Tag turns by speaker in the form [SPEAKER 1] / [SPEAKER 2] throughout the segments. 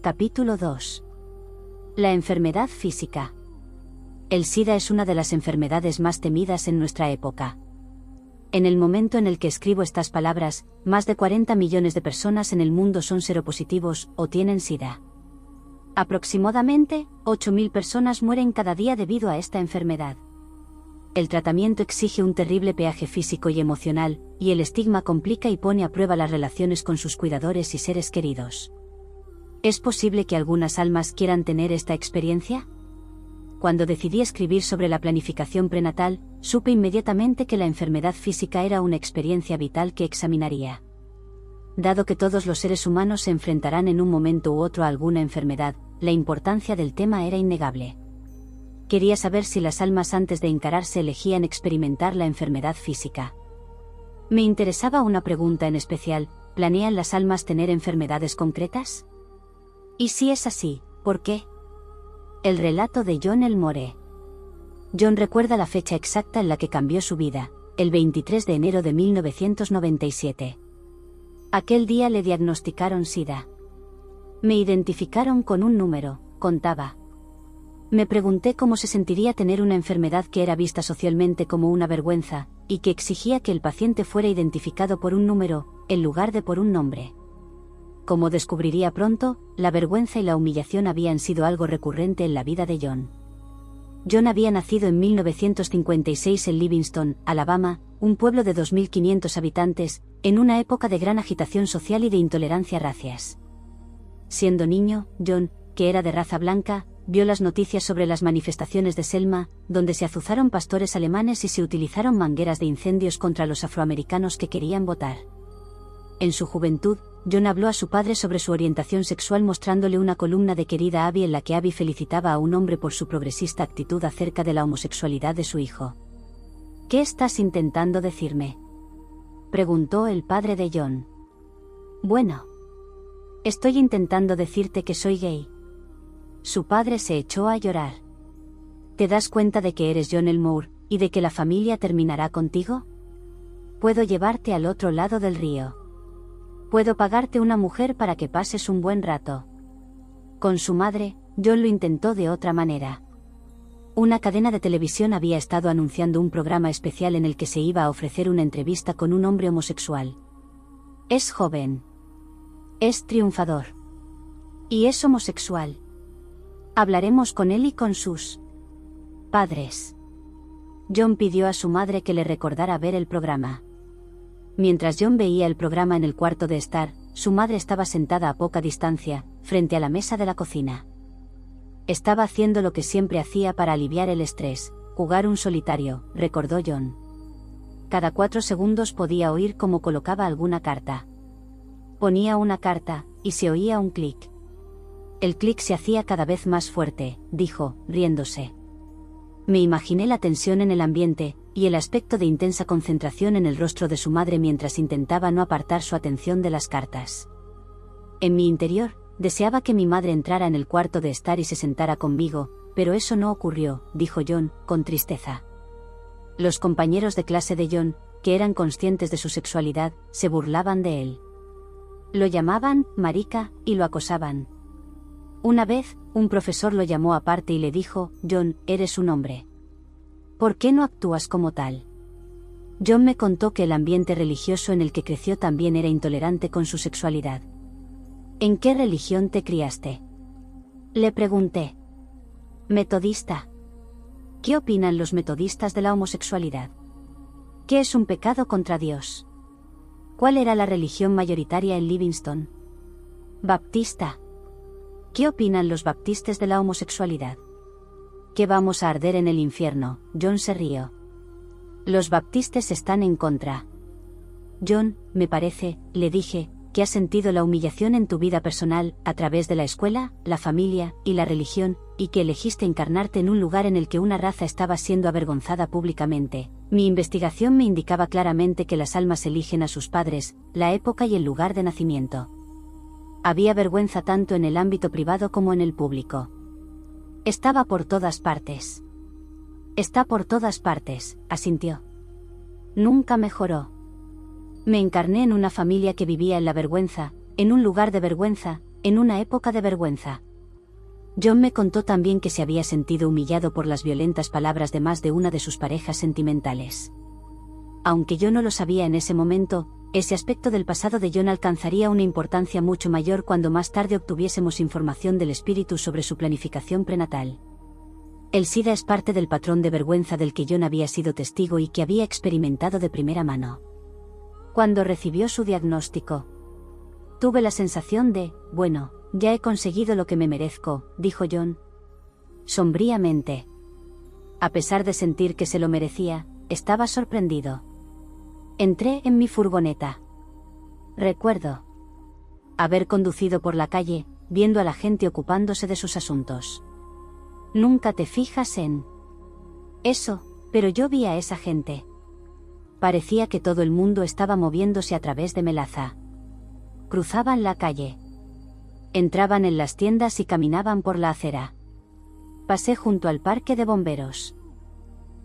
[SPEAKER 1] Capítulo 2. La enfermedad física. El SIDA es una de las enfermedades más temidas en nuestra época. En el momento en el que escribo estas palabras, más de 40 millones de personas en el mundo son seropositivos o tienen SIDA. Aproximadamente, 8.000 personas mueren cada día debido a esta enfermedad. El tratamiento exige un terrible peaje físico y emocional, y el estigma complica y pone a prueba las relaciones con sus cuidadores y seres queridos. ¿Es posible que algunas almas quieran tener esta experiencia? Cuando decidí escribir sobre la planificación prenatal, supe inmediatamente que la enfermedad física era una experiencia vital que examinaría. Dado que todos los seres humanos se enfrentarán en un momento u otro a alguna enfermedad, la importancia del tema era innegable. Quería saber si las almas antes de encararse elegían experimentar la enfermedad física. Me interesaba una pregunta en especial: ¿planean las almas tener enfermedades concretas? Y si es así, ¿por qué? El relato de John Elmore. John recuerda la fecha exacta en la que cambió su vida, el 23 de enero de 1997. Aquel día le diagnosticaron SIDA. Me identificaron con un número, contaba. Me pregunté cómo se sentiría tener una enfermedad que era vista socialmente como una vergüenza, y que exigía que el paciente fuera identificado por un número, en lugar de por un nombre. Como descubriría pronto, la vergüenza y la humillación habían sido algo recurrente en la vida de John. John había nacido en 1956 en Livingston, Alabama, un pueblo de 2.500 habitantes, en una época de gran agitación social y de intolerancia a racias. Siendo niño, John, que era de raza blanca, vio las noticias sobre las manifestaciones de Selma, donde se azuzaron pastores alemanes y se utilizaron mangueras de incendios contra los afroamericanos que querían votar. En su juventud, John habló a su padre sobre su orientación sexual mostrándole una columna de Querida Abby en la que Abby felicitaba a un hombre por su progresista actitud acerca de la homosexualidad de su hijo. ¿Qué estás intentando decirme?, preguntó el padre de John. Bueno, estoy intentando decirte que soy gay. Su padre se echó a llorar. ¿Te das cuenta de que eres John Elmore, y de que la familia terminará contigo? Puedo llevarte al otro lado del río. Puedo pagarte una mujer para que pases un buen rato. Con su madre, John lo intentó de otra manera. Una cadena de televisión había estado anunciando un programa especial en el que se iba a ofrecer una entrevista con un hombre homosexual. Es joven. Es triunfador. Y es homosexual. Hablaremos con él y con sus padres. John pidió a su madre que le recordara ver el programa. Mientras John veía el programa en el cuarto de estar, su madre estaba sentada a poca distancia, frente a la mesa de la cocina. Estaba haciendo lo que siempre hacía para aliviar el estrés: jugar un solitario, recordó John. Cada 4 segundos podía oír cómo colocaba alguna carta. Ponía una carta, y se oía un clic. El clic se hacía cada vez más fuerte, dijo, riéndose. Me imaginé la tensión en el ambiente, y el aspecto de intensa concentración en el rostro de su madre mientras intentaba no apartar su atención de las cartas. En mi interior, deseaba que mi madre entrara en el cuarto de estar y se sentara conmigo, pero eso no ocurrió, dijo John, con tristeza. Los compañeros de clase de John, que eran conscientes de su sexualidad, se burlaban de él. Lo llamaban marica, y lo acosaban. Una vez, un profesor lo llamó aparte y le dijo: John, eres un hombre. ¿Por qué no actúas como tal? John me contó que el ambiente religioso en el que creció también era intolerante con su sexualidad. ¿En qué religión te criaste?, le pregunté. Metodista. ¿Qué opinan los metodistas de la homosexualidad? ¿Qué es un pecado contra Dios? ¿Cuál era la religión mayoritaria en Livingston? Baptista. ¿Qué opinan los baptistas de la homosexualidad? ¿Que vamos a arder en el infierno? John se rió. Los baptistas están en contra. John, me parece, le dije, que has sentido la humillación en tu vida personal, a través de la escuela, la familia, y la religión, y que elegiste encarnarte en un lugar en el que una raza estaba siendo avergonzada públicamente. Mi investigación me indicaba claramente que las almas eligen a sus padres, la época y el lugar de nacimiento. Había vergüenza tanto en el ámbito privado como en el público. Estaba por todas partes. Está por todas partes, asintió. Nunca mejoró. Me encarné en una familia que vivía en la vergüenza, en un lugar de vergüenza, en una época de vergüenza. John me contó también que se había sentido humillado por las violentas palabras de más de una de sus parejas sentimentales. Aunque yo no lo sabía en ese momento, ese aspecto del pasado de John alcanzaría una importancia mucho mayor cuando más tarde obtuviésemos información del espíritu sobre su planificación prenatal. El SIDA es parte del patrón de vergüenza del que John había sido testigo y que había experimentado de primera mano. Cuando recibió su diagnóstico, tuve la sensación de, bueno, ya he conseguido lo que me merezco, dijo John. Sombríamente. A pesar de sentir que se lo merecía, estaba sorprendido. Entré en mi furgoneta. Recuerdo haber conducido por la calle, viendo a la gente ocupándose de sus asuntos. Nunca te fijas en eso, pero yo vi a esa gente. Parecía que todo el mundo estaba moviéndose a través de Melaza. Cruzaban la calle. Entraban en las tiendas y caminaban por la acera. Pasé junto al parque de bomberos.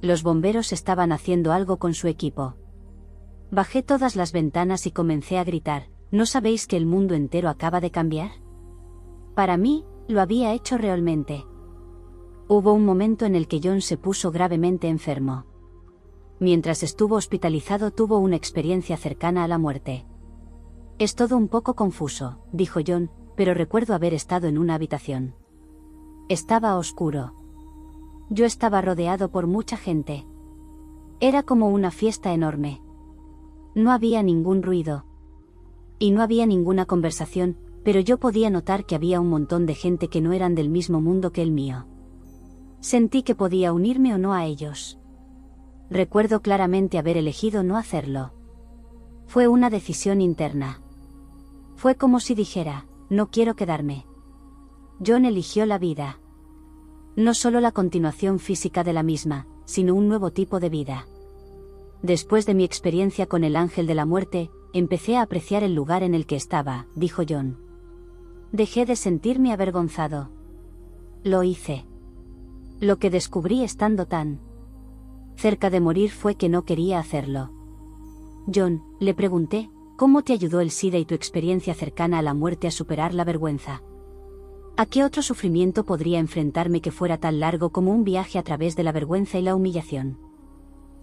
[SPEAKER 1] Los bomberos estaban haciendo algo con su equipo. Bajé todas las ventanas y comencé a gritar, ¿no sabéis que el mundo entero acaba de cambiar? Para mí, lo había hecho realmente. Hubo un momento en el que John se puso gravemente enfermo. Mientras estuvo hospitalizado tuvo una experiencia cercana a la muerte. Es todo un poco confuso, dijo John, pero recuerdo haber estado en una habitación. Estaba oscuro. Yo estaba rodeado por mucha gente. Era como una fiesta enorme. No había ningún ruido. Y no había ninguna conversación, pero yo podía notar que había un montón de gente que no eran del mismo mundo que el mío. Sentí que podía unirme o no a ellos. Recuerdo claramente haber elegido no hacerlo. Fue una decisión interna. Fue como si dijera, no quiero quedarme. John eligió la vida. No solo la continuación física de la misma, sino un nuevo tipo de vida. Después de mi experiencia con el ángel de la muerte, empecé a apreciar el lugar en el que estaba, dijo John. Dejé de sentirme avergonzado. Lo hice. Lo que descubrí estando tan cerca de morir fue que no quería hacerlo. John, le pregunté, ¿cómo te ayudó el SIDA y tu experiencia cercana a la muerte a superar la vergüenza? ¿A qué otro sufrimiento podría enfrentarme que fuera tan largo como un viaje a través de la vergüenza y la humillación?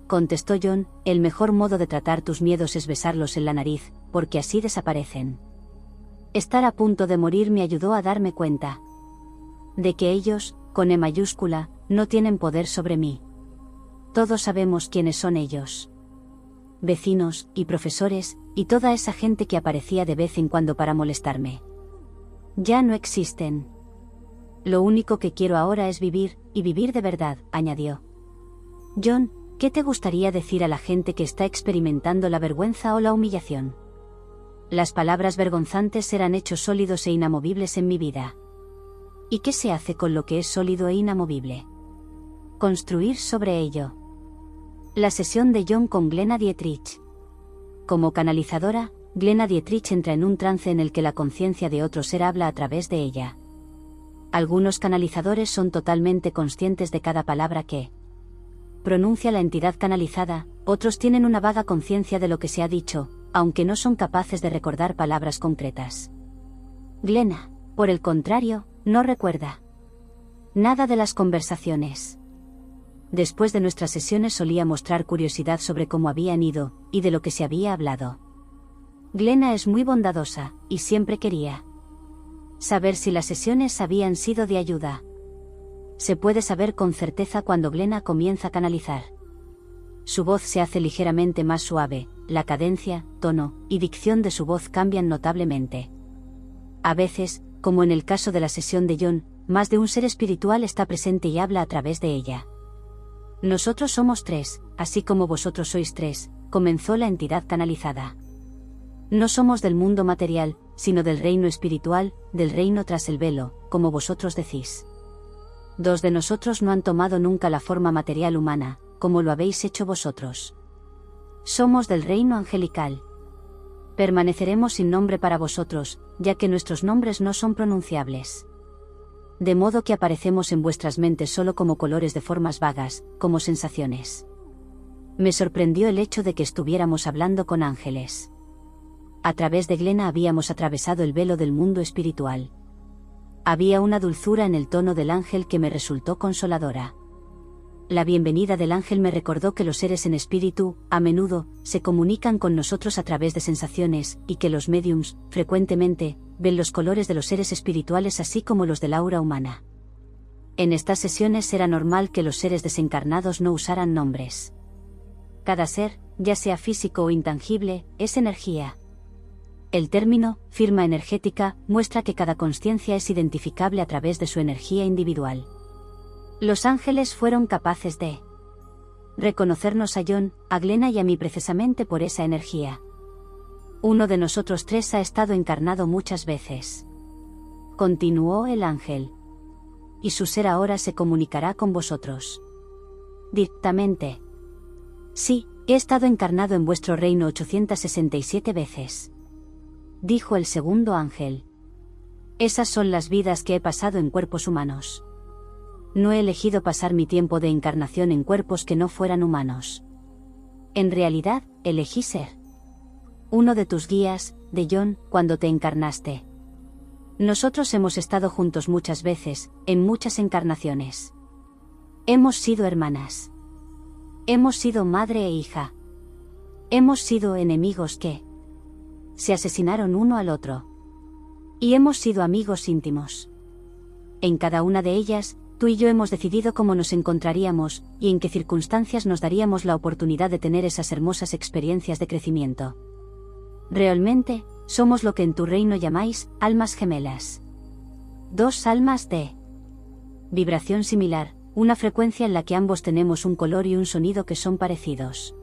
[SPEAKER 1] Contestó John, el mejor modo de tratar tus miedos es besarlos en la nariz, porque así desaparecen. Estar a punto de morir me ayudó a darme cuenta de que ellos, con E mayúscula, no tienen poder sobre mí. Todos sabemos quiénes son ellos. Vecinos, y profesores, y toda esa gente que aparecía de vez en cuando para molestarme. Ya no existen. Lo único que quiero ahora es vivir, y vivir de verdad, añadió. John, ¿qué te gustaría decir a la gente que está experimentando la vergüenza o la humillación? Las palabras vergonzantes eran hechos sólidos e inamovibles en mi vida. ¿Y qué se hace con lo que es sólido e inamovible? Construir sobre ello. La sesión de John con Glenna Dietrich. Como canalizadora, Glenna Dietrich entra en un trance en el que la conciencia de otro ser habla a través de ella. Algunos canalizadores son totalmente conscientes de cada palabra que pronuncia la entidad canalizada, otros tienen una vaga conciencia de lo que se ha dicho, aunque no son capaces de recordar palabras concretas. Glenna, por el contrario, no recuerda nada de las conversaciones. Después de nuestras sesiones solía mostrar curiosidad sobre cómo habían ido, y de lo que se había hablado. Glenna es muy bondadosa, y siempre quería saber si las sesiones habían sido de ayuda. Se puede saber con certeza cuando Glenna comienza a canalizar. Su voz se hace ligeramente más suave, la cadencia, tono, y dicción de su voz cambian notablemente. A veces, como en el caso de la sesión de John, más de un ser espiritual está presente y habla a través de ella. Nosotros somos tres, así como vosotros sois tres, comenzó la entidad canalizada. No somos del mundo material, sino del reino espiritual, del reino tras el velo, como vosotros decís. Dos de nosotros no han tomado nunca la forma material humana, como lo habéis hecho vosotros. Somos del reino angelical. Permaneceremos sin nombre para vosotros, ya que nuestros nombres no son pronunciables. De modo que aparecemos en vuestras mentes solo como colores de formas vagas, como sensaciones. Me sorprendió el hecho de que estuviéramos hablando con ángeles. A través de Glenna habíamos atravesado el velo del mundo espiritual. Había una dulzura en el tono del ángel que me resultó consoladora. La bienvenida del ángel me recordó que los seres en espíritu, a menudo, se comunican con nosotros a través de sensaciones, y que los médiums, frecuentemente, ven los colores de los seres espirituales así como los del aura humana. En estas sesiones era normal que los seres desencarnados no usaran nombres. Cada ser, ya sea físico o intangible, es energía. El término, firma energética, muestra que cada consciencia es identificable a través de su energía individual. Los ángeles fueron capaces de reconocernos a John, a Glenna y a mí precisamente por esa energía. Uno de nosotros tres ha estado encarnado muchas veces. Continuó el ángel. Y su ser ahora se comunicará con vosotros. Directamente. Sí, he estado encarnado en vuestro reino 867 veces. Dijo el segundo ángel. Esas son las vidas que he pasado en cuerpos humanos. No he elegido pasar mi tiempo de encarnación en cuerpos que no fueran humanos. En realidad, elegí ser uno de tus guías, de John, cuando te encarnaste. Nosotros hemos estado juntos muchas veces, en muchas encarnaciones. Hemos sido hermanas. Hemos sido madre e hija. Hemos sido enemigos que se asesinaron uno al otro. Y hemos sido amigos íntimos. En cada una de ellas, tú y yo hemos decidido cómo nos encontraríamos, y en qué circunstancias nos daríamos la oportunidad de tener esas hermosas experiencias de crecimiento. Realmente, somos lo que en tu reino llamáis, almas gemelas. Dos almas de vibración similar, una frecuencia en la que ambos tenemos un color y un sonido que son parecidos.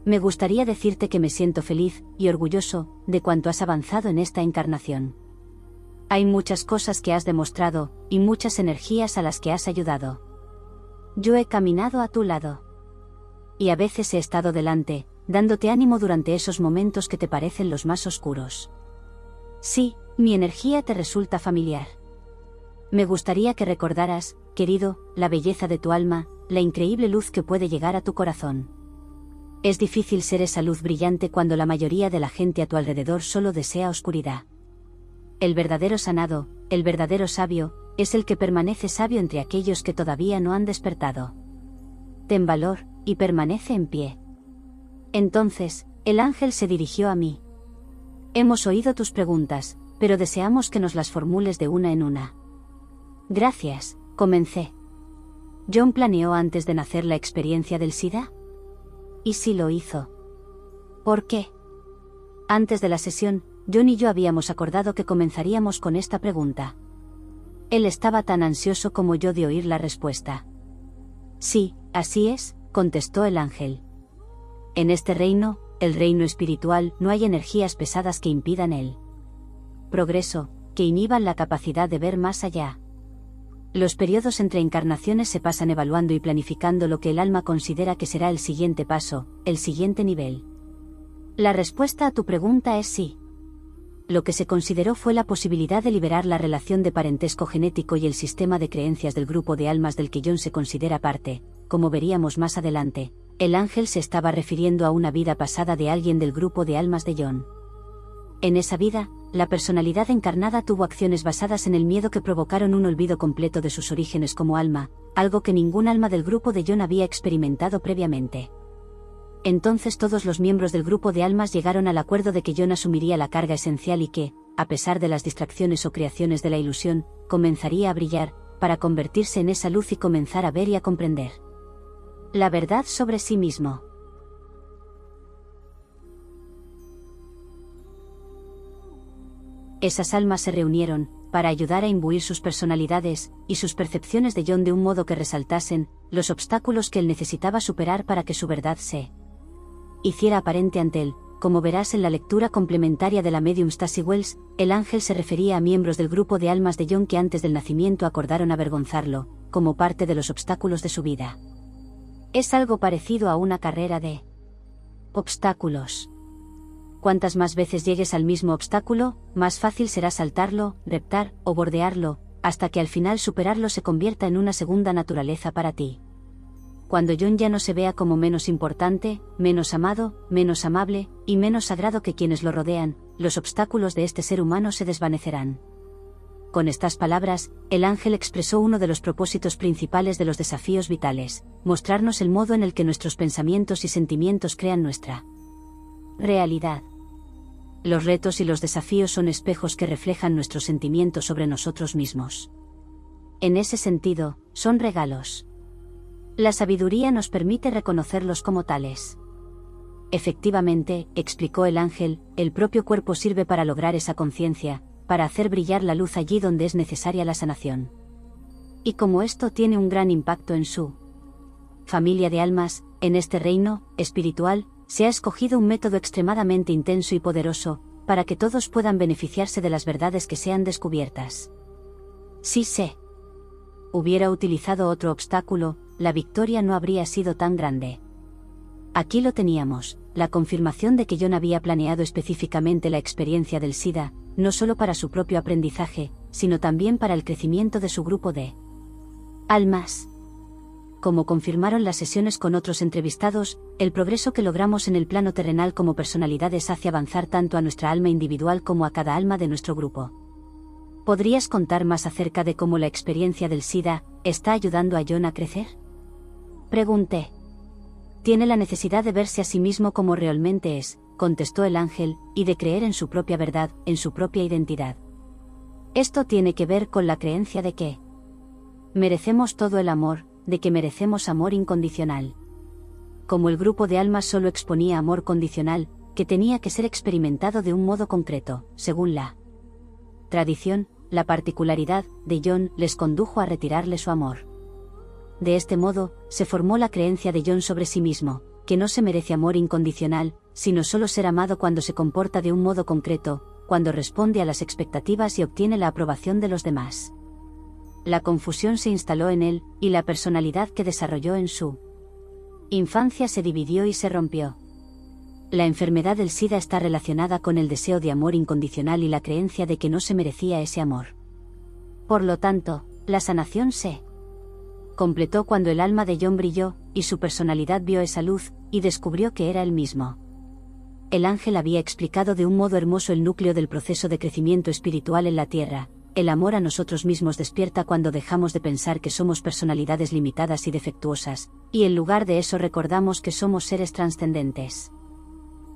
[SPEAKER 1] Me gustaría decirte que me siento feliz y orgulloso de cuánto has avanzado en esta encarnación. Hay muchas cosas que has demostrado, y muchas energías a las que has ayudado. Yo he caminado a tu lado. Y a veces he estado delante, dándote ánimo durante esos momentos que te parecen los más oscuros. Sí, mi energía te resulta familiar. Me gustaría que recordaras, querido, la belleza de tu alma, la increíble luz que puede llegar a tu corazón. Es difícil ser esa luz brillante cuando la mayoría de la gente a tu alrededor solo desea oscuridad. El verdadero sanado, el verdadero sabio, es el que permanece sabio entre aquellos que todavía no han despertado. Ten valor, y permanece en pie. Entonces, el ángel se dirigió a mí. Hemos oído tus preguntas, pero deseamos que nos las formules de una en una. Gracias, comencé. ¿John planeó antes de nacer la experiencia del SIDA? ¿Y si lo hizo? ¿Por qué? Antes de la sesión, John y yo habíamos acordado que comenzaríamos con esta pregunta. Él estaba tan ansioso como yo de oír la respuesta. Sí, así es, contestó el ángel. En este reino, el reino espiritual, no hay energías pesadas que impidan el progreso, que inhiban la capacidad de ver más allá. Los periodos entre encarnaciones se pasan evaluando y planificando lo que el alma considera que será el siguiente paso, el siguiente nivel. La respuesta a tu pregunta es sí. Lo que se consideró fue la posibilidad de liberar la relación de parentesco genético y el sistema de creencias del grupo de almas del que John se considera parte. Como veríamos más adelante, el ángel se estaba refiriendo a una vida pasada de alguien del grupo de almas de John. En esa vida, la personalidad encarnada tuvo acciones basadas en el miedo que provocaron un olvido completo de sus orígenes como alma, algo que ningún alma del grupo de John había experimentado previamente. Entonces todos los miembros del grupo de almas llegaron al acuerdo de que John asumiría la carga esencial y que, a pesar de las distracciones o creaciones de la ilusión, comenzaría a brillar, para convertirse en esa luz y comenzar a ver y a comprender la verdad sobre sí mismo. Esas almas se reunieron, para ayudar a imbuir sus personalidades, y sus percepciones de John de un modo que resaltasen, los obstáculos que él necesitaba superar para que su verdad se hiciera aparente ante él. Como verás en la lectura complementaria de la medium Stacy Wells, el ángel se refería a miembros del grupo de almas de John que antes del nacimiento acordaron avergonzarlo, como parte de los obstáculos de su vida. Es algo parecido a una carrera de obstáculos. Cuantas más veces llegues al mismo obstáculo, más fácil será saltarlo, reptar o bordearlo, hasta que al final superarlo se convierta en una segunda naturaleza para ti. cuando John ya no se vea como menos importante, menos amado, menos amable, y menos sagrado que quienes lo rodean, los obstáculos de este ser humano se desvanecerán. Con estas palabras, el ángel expresó uno de los propósitos principales de los desafíos vitales: mostrarnos el modo en el que nuestros pensamientos y sentimientos crean nuestra realidad. Los retos y los desafíos son espejos que reflejan nuestros sentimientos sobre nosotros mismos. En ese sentido, son regalos. La sabiduría nos permite reconocerlos como tales. Efectivamente, explicó el ángel, el propio cuerpo sirve para lograr esa conciencia, para hacer brillar la luz allí donde es necesaria la sanación. Y como esto tiene un gran impacto en su familia de almas, en este reino espiritual, se ha escogido un método extremadamente intenso y poderoso, para que todos puedan beneficiarse de las verdades que sean descubiertas. Si se hubiera utilizado otro obstáculo, la victoria no habría sido tan grande. Aquí lo teníamos, la confirmación de que John había planeado específicamente la experiencia del SIDA, no solo para su propio aprendizaje, sino también para el crecimiento de su grupo de almas. Como confirmaron las sesiones con otros entrevistados, el progreso que logramos en el plano terrenal como personalidades hace avanzar tanto a nuestra alma individual como a cada alma de nuestro grupo. ¿Podrías contar más acerca de cómo la experiencia del SIDA está ayudando a John a crecer? Pregunté. Tiene la necesidad de verse a sí mismo como realmente es, contestó el ángel, y de creer en su propia verdad, en su propia identidad. Esto tiene que ver con la creencia de que merecemos todo el amor, de que merecemos amor incondicional. Como el grupo de almas solo exponía amor condicional, que tenía que ser experimentado de un modo concreto, según la tradición, la particularidad de John les condujo a retirarle su amor. De este modo, se formó la creencia de John sobre sí mismo, que no se merece amor incondicional, sino solo ser amado cuando se comporta de un modo concreto, cuando responde a las expectativas y obtiene la aprobación de los demás. La confusión se instaló en él, y la personalidad que desarrolló en su infancia se dividió y se rompió. La enfermedad del SIDA está relacionada con el deseo de amor incondicional y la creencia de que no se merecía ese amor. Por lo tanto, la sanación se completó cuando el alma de John brilló, y su personalidad vio esa luz, y descubrió que era él mismo. El ángel había explicado de un modo hermoso el núcleo del proceso de crecimiento espiritual en la tierra. El amor a nosotros mismos despierta cuando dejamos de pensar que somos personalidades limitadas y defectuosas, y en lugar de eso recordamos que somos seres trascendentes.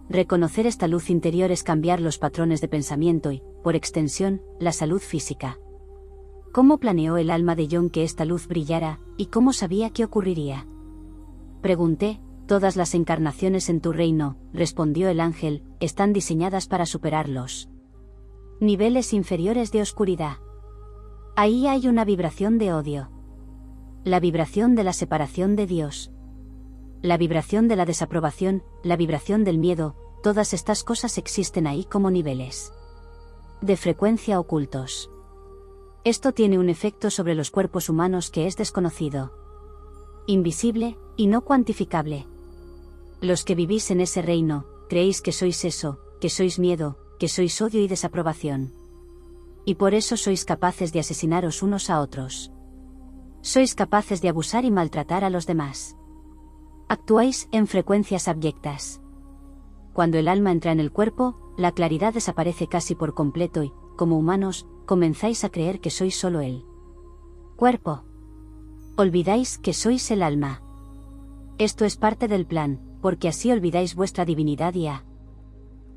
[SPEAKER 1] Reconocer esta luz interior es cambiar los patrones de pensamiento y, por extensión, la salud física. ¿Cómo planeó el alma de John que esta luz brillara, y cómo sabía que ocurriría? Pregunté. Todas las encarnaciones en tu reino, respondió el ángel, están diseñadas para superarlos niveles inferiores de oscuridad. Ahí hay una vibración de odio. La vibración de la separación de Dios. La vibración de la desaprobación, la vibración del miedo, todas estas cosas existen ahí como niveles de frecuencia ocultos. Esto tiene un efecto sobre los cuerpos humanos que es desconocido, invisible, y no cuantificable. Los que vivís en ese reino, creéis que sois eso, que sois miedo, que sois odio y desaprobación. Y por eso sois capaces de asesinaros unos a otros. Sois capaces de abusar y maltratar a los demás. Actuáis en frecuencias abyectas. Cuando el alma entra en el cuerpo, la claridad desaparece casi por completo y, como humanos, comenzáis a creer que sois solo el cuerpo. Olvidáis que sois el alma. Esto es parte del plan, porque así olvidáis vuestra divinidad y a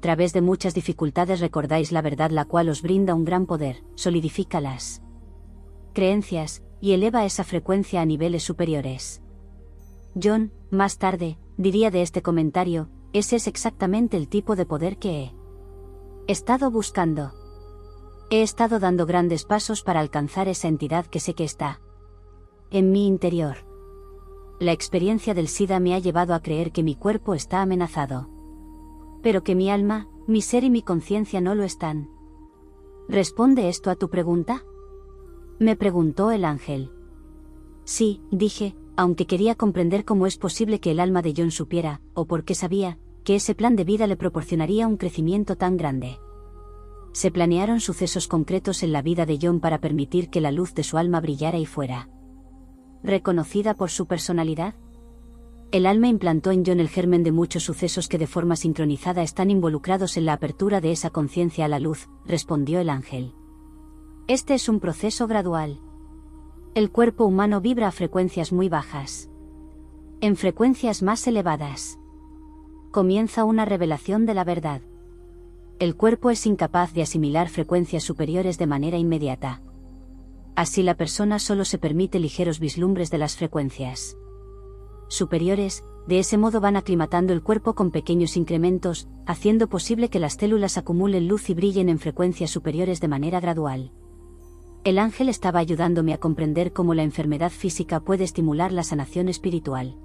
[SPEAKER 1] través de muchas dificultades recordáis la verdad, la cual os brinda un gran poder, solidifica las creencias, y eleva esa frecuencia a niveles superiores. John, más tarde, diría de este comentario, ese es exactamente el tipo de poder que he estado buscando. He estado dando grandes pasos para alcanzar esa entidad que sé que está en mi interior. La experiencia del SIDA me ha llevado a creer que mi cuerpo está amenazado. Pero que mi alma, mi ser y mi conciencia no lo están. ¿Responde esto a tu pregunta? Me preguntó el ángel. Sí, dije, aunque quería comprender cómo es posible que el alma de John supiera, o por qué sabía, que ese plan de vida le proporcionaría un crecimiento tan grande. Se planearon sucesos concretos en la vida de John para permitir que la luz de su alma brillara y fuera reconocida por su personalidad. El alma implantó en John el germen de muchos sucesos que de forma sincronizada están involucrados en la apertura de esa conciencia a la luz, respondió el ángel. Este es un proceso gradual. El cuerpo humano vibra a frecuencias muy bajas. En frecuencias más elevadas comienza una revelación de la verdad. El cuerpo es incapaz de asimilar frecuencias superiores de manera inmediata. Así la persona solo se permite ligeros vislumbres de las frecuencias superiores, de ese modo van aclimatando el cuerpo con pequeños incrementos, haciendo posible que las células acumulen luz y brillen en frecuencias superiores de manera gradual. El ángel estaba ayudándome a comprender cómo la enfermedad física puede estimular la sanación espiritual.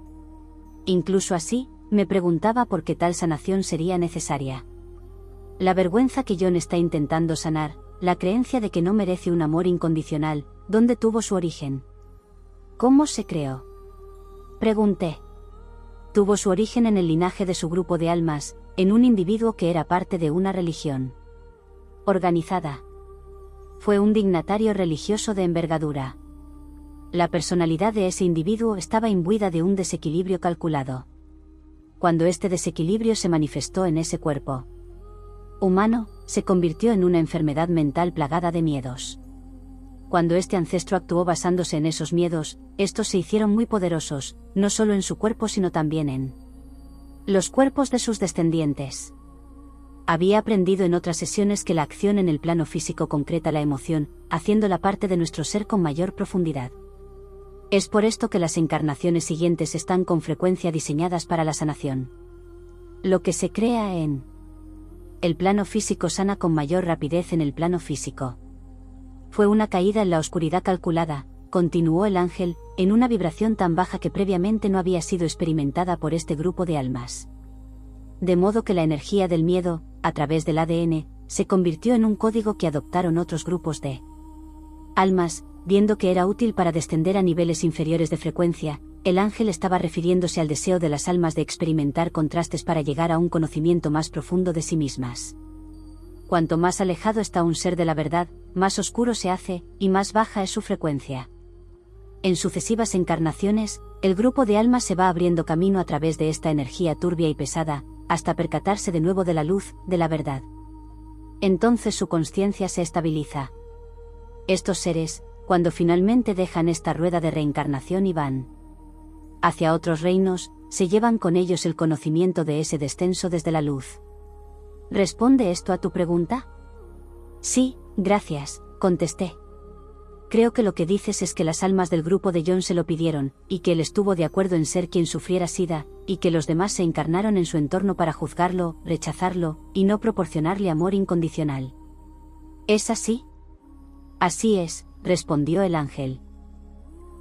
[SPEAKER 1] Incluso así, me preguntaba por qué tal sanación sería necesaria. La vergüenza que John está intentando sanar, la creencia de que no merece un amor incondicional, ¿dónde tuvo su origen? ¿Cómo se creó? Pregunté. Tuvo su origen en el linaje de su grupo de almas, en un individuo que era parte de una religión organizada. Fue un dignatario religioso de envergadura. La personalidad de ese individuo estaba imbuida de un desequilibrio calculado. Cuando este desequilibrio se manifestó en ese cuerpo humano, se convirtió en una enfermedad mental plagada de miedos. Cuando este ancestro actuó basándose en esos miedos, estos se hicieron muy poderosos, no solo en su cuerpo sino también en los cuerpos de sus descendientes. Había aprendido en otras sesiones que la acción en el plano físico concreta la emoción, haciéndola parte de nuestro ser con mayor profundidad. Es por esto que las encarnaciones siguientes están con frecuencia diseñadas para la sanación. Lo que se crea en el plano físico sana con mayor rapidez en el plano físico. Fue una caída en la oscuridad calculada, continuó el ángel, en una vibración tan baja que previamente no había sido experimentada por este grupo de almas. De modo que la energía del miedo, a través del ADN, se convirtió en un código que adoptaron otros grupos de almas, viendo que era útil para descender a niveles inferiores de frecuencia. El ángel estaba refiriéndose al deseo de las almas de experimentar contrastes para llegar a un conocimiento más profundo de sí mismas. Cuanto más alejado está un ser de la verdad, más oscuro se hace, y más baja es su frecuencia. En sucesivas encarnaciones, el grupo de almas se va abriendo camino a través de esta energía turbia y pesada, hasta percatarse de nuevo de la luz, de la verdad. Entonces su consciencia se estabiliza. Estos seres, cuando finalmente dejan esta rueda de reencarnación y van hacia otros reinos, se llevan con ellos el conocimiento de ese descenso desde la luz. ¿Responde esto a tu pregunta? Sí, gracias, contesté. Creo que lo que dices es que las almas del grupo de John se lo pidieron, y que él estuvo de acuerdo en ser quien sufriera SIDA, y que los demás se encarnaron en su entorno para juzgarlo, rechazarlo, y no proporcionarle amor incondicional. ¿Es así? Así es, respondió el ángel.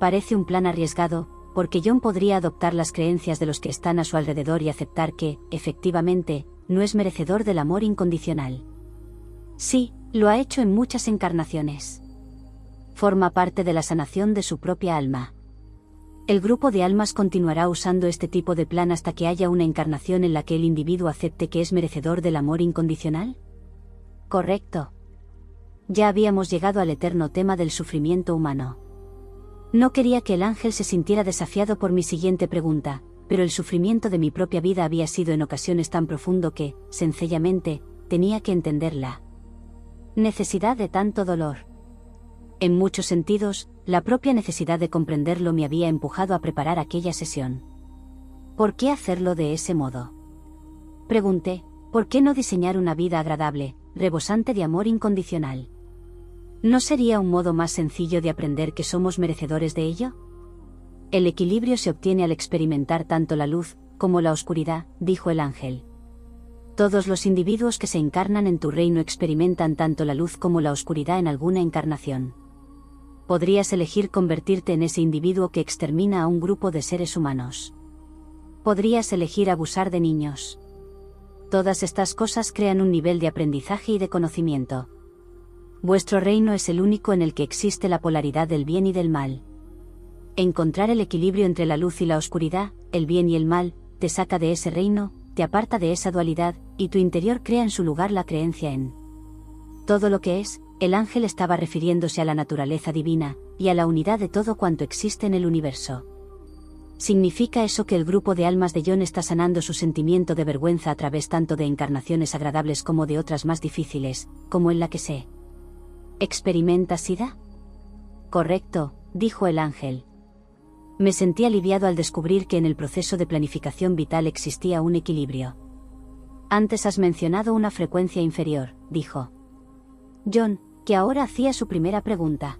[SPEAKER 1] Parece un plan arriesgado, porque John podría adoptar las creencias de los que están a su alrededor y aceptar que, efectivamente, no es merecedor del amor incondicional. Sí, lo ha hecho en muchas encarnaciones. Forma parte de la sanación de su propia alma. El grupo de almas continuará usando este tipo de plan hasta que haya una encarnación en la que el individuo acepte que es merecedor del amor incondicional. Correcto. Ya habíamos llegado al eterno tema del sufrimiento humano. No quería que el ángel se sintiera desafiado por mi siguiente pregunta, pero el sufrimiento de mi propia vida había sido en ocasiones tan profundo que, sencillamente, tenía que entenderla. Necesidad de tanto dolor. En muchos sentidos, la propia necesidad de comprenderlo me había empujado a preparar aquella sesión. ¿Por qué hacerlo de ese modo? Pregunté, ¿por qué no diseñar una vida agradable, rebosante de amor incondicional? ¿No sería un modo más sencillo de aprender que somos merecedores de ello? El equilibrio se obtiene al experimentar tanto la luz como la oscuridad, dijo el ángel. Todos los individuos que se encarnan en tu reino experimentan tanto la luz como la oscuridad en alguna encarnación. Podrías elegir convertirte en ese individuo que extermina a un grupo de seres humanos. Podrías elegir abusar de niños. Todas estas cosas crean un nivel de aprendizaje y de conocimiento. Vuestro reino es el único en el que existe la polaridad del bien y del mal. Encontrar el equilibrio entre la luz y la oscuridad, el bien y el mal, te saca de ese reino, te aparta de esa dualidad, y tu interior crea en su lugar la creencia en todo lo que es. El ángel estaba refiriéndose a la naturaleza divina, y a la unidad de todo cuanto existe en el universo. ¿Significa eso que el grupo de almas de John está sanando su sentimiento de vergüenza a través tanto de encarnaciones agradables como de otras más difíciles, como en la que se experimenta SIDA? Correcto, dijo el ángel. Me sentí aliviado al descubrir que en el proceso de planificación vital existía un equilibrio. Antes has mencionado una frecuencia inferior, dijo John, que ahora hacía su primera pregunta.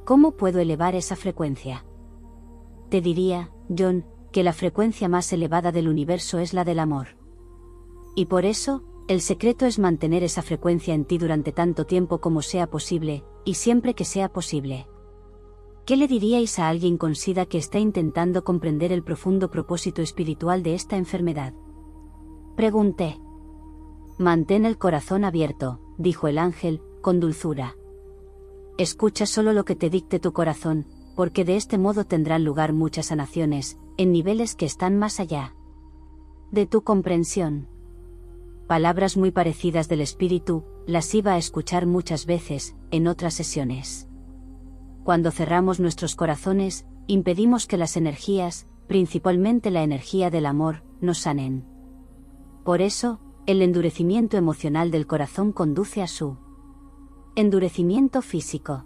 [SPEAKER 1] ¿Cómo puedo elevar esa frecuencia? Te diría, John, que la frecuencia más elevada del universo es la del amor. Y por eso, el secreto es mantener esa frecuencia en ti durante tanto tiempo como sea posible, y siempre que sea posible. ¿Qué le diríais a alguien con SIDA que está intentando comprender el profundo propósito espiritual de esta enfermedad? Pregunté. Mantén el corazón abierto, dijo el ángel, con dulzura. Escucha solo lo que te dicte tu corazón, porque de este modo tendrán lugar muchas sanaciones, en niveles que están más allá de tu comprensión. Palabras muy parecidas del espíritu, las iba a escuchar muchas veces, en otras sesiones. Cuando cerramos nuestros corazones, impedimos que las energías, principalmente la energía del amor, nos sanen. Por eso, el endurecimiento emocional del corazón conduce a su endurecimiento físico.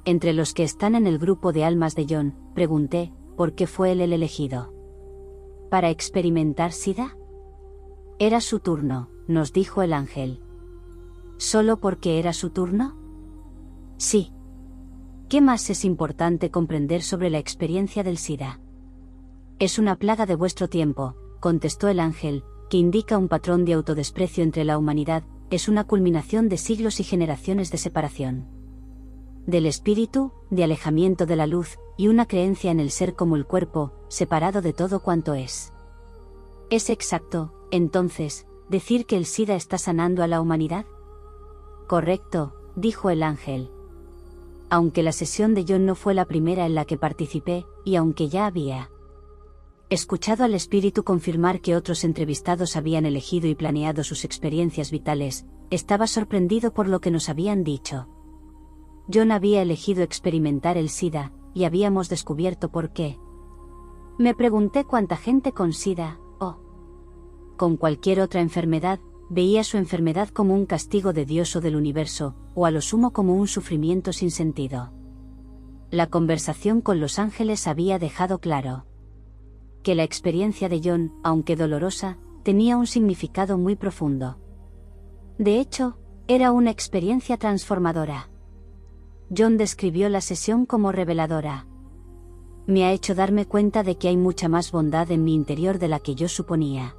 [SPEAKER 1] Entre los que están en el grupo de almas de John, pregunté, ¿por qué fue él el elegido? ¿Para experimentar SIDA? Era su turno, nos dijo el ángel. ¿Solo porque era su turno? Sí. ¿Qué más es importante comprender sobre la experiencia del SIDA? Es una plaga de vuestro tiempo, contestó el ángel, que indica un patrón de autodesprecio entre la humanidad, es una culminación de siglos y generaciones de separación del espíritu, de alejamiento de la luz, y una creencia en el ser como el cuerpo, separado de todo cuanto es. ¿Es exacto, entonces, decir que el SIDA está sanando a la humanidad? Correcto, dijo el ángel. Aunque la sesión de John no fue la primera en la que participé, y aunque ya había escuchado al espíritu confirmar que otros entrevistados habían elegido y planeado sus experiencias vitales, estaba sorprendido por lo que nos habían dicho. John había elegido experimentar el SIDA, y habíamos descubierto por qué. Me pregunté cuánta gente con SIDA, o con cualquier otra enfermedad, veía su enfermedad como un castigo de Dios o del universo, o a lo sumo como un sufrimiento sin sentido. La conversación con los ángeles había dejado claro que la experiencia de John, aunque dolorosa, tenía un significado muy profundo. De hecho, era una experiencia transformadora. John describió la sesión como reveladora. Me ha hecho darme cuenta de que hay mucha más bondad en mi interior de la que yo suponía.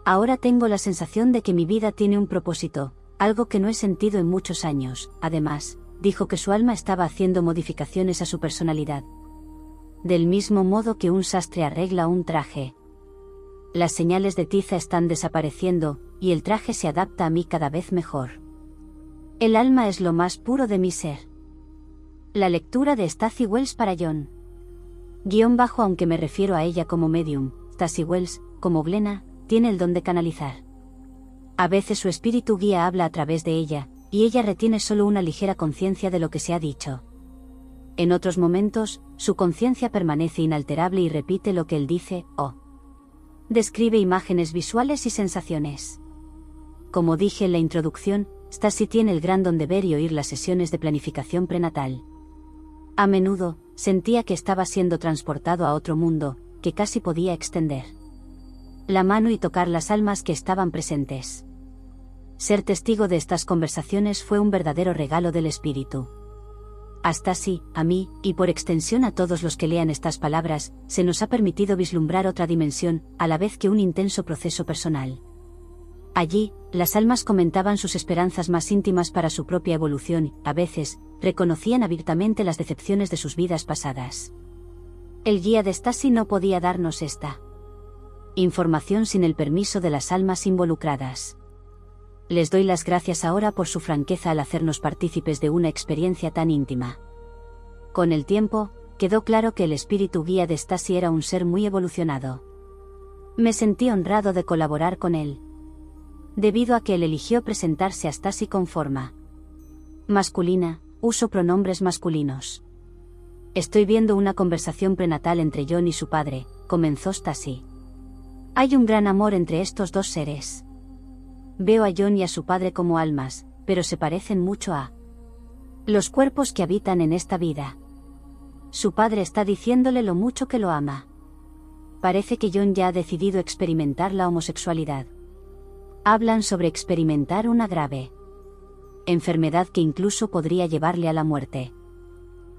[SPEAKER 1] Ahora tengo la sensación de que mi vida tiene un propósito, algo que no he sentido en muchos años. Además, dijo que su alma estaba haciendo modificaciones a su personalidad. Del mismo modo que un sastre arregla un traje. Las señales de tiza están desapareciendo, y el traje se adapta a mí cada vez mejor. El alma es lo más puro de mi ser. La lectura de Stacey Wells para John. Aunque me refiero a ella como medium, Stacey Wells, como Glenna, tiene el don de canalizar. A veces su espíritu guía habla a través de ella, y ella retiene solo una ligera conciencia de lo que se ha dicho. En otros momentos, su conciencia permanece inalterable y repite lo que él dice, o describe imágenes visuales y sensaciones. Como dije en la introducción, Stacey tiene el gran don de ver y oír las sesiones de planificación prenatal. A menudo, sentía que estaba siendo transportado a otro mundo, que casi podía extender la mano y tocar las almas que estaban presentes. Ser testigo de estas conversaciones fue un verdadero regalo del espíritu. A Stacey, a mí, y por extensión a todos los que lean estas palabras, se nos ha permitido vislumbrar otra dimensión, a la vez que un intenso proceso personal. Allí, las almas comentaban sus esperanzas más íntimas para su propia evolución, a veces, reconocían abiertamente las decepciones de sus vidas pasadas. El guía de Stacey no podía darnos esta información sin el permiso de las almas involucradas. Les doy las gracias ahora por su franqueza al hacernos partícipes de una experiencia tan íntima. Con el tiempo, quedó claro que el espíritu guía de Stacey era un ser muy evolucionado. Me sentí honrado de colaborar con él, debido a que él eligió presentarse a Stacey con forma masculina, uso pronombres masculinos. Estoy viendo una conversación prenatal entre John y su padre, comenzó Stacy. Hay un gran amor entre estos dos seres. Veo a John y a su padre como almas, pero se parecen mucho a los cuerpos que habitan en esta vida. Su padre está diciéndole lo mucho que lo ama. Parece que John ya ha decidido experimentar la homosexualidad. Hablan sobre experimentar una grave enfermedad que incluso podría llevarle a la muerte.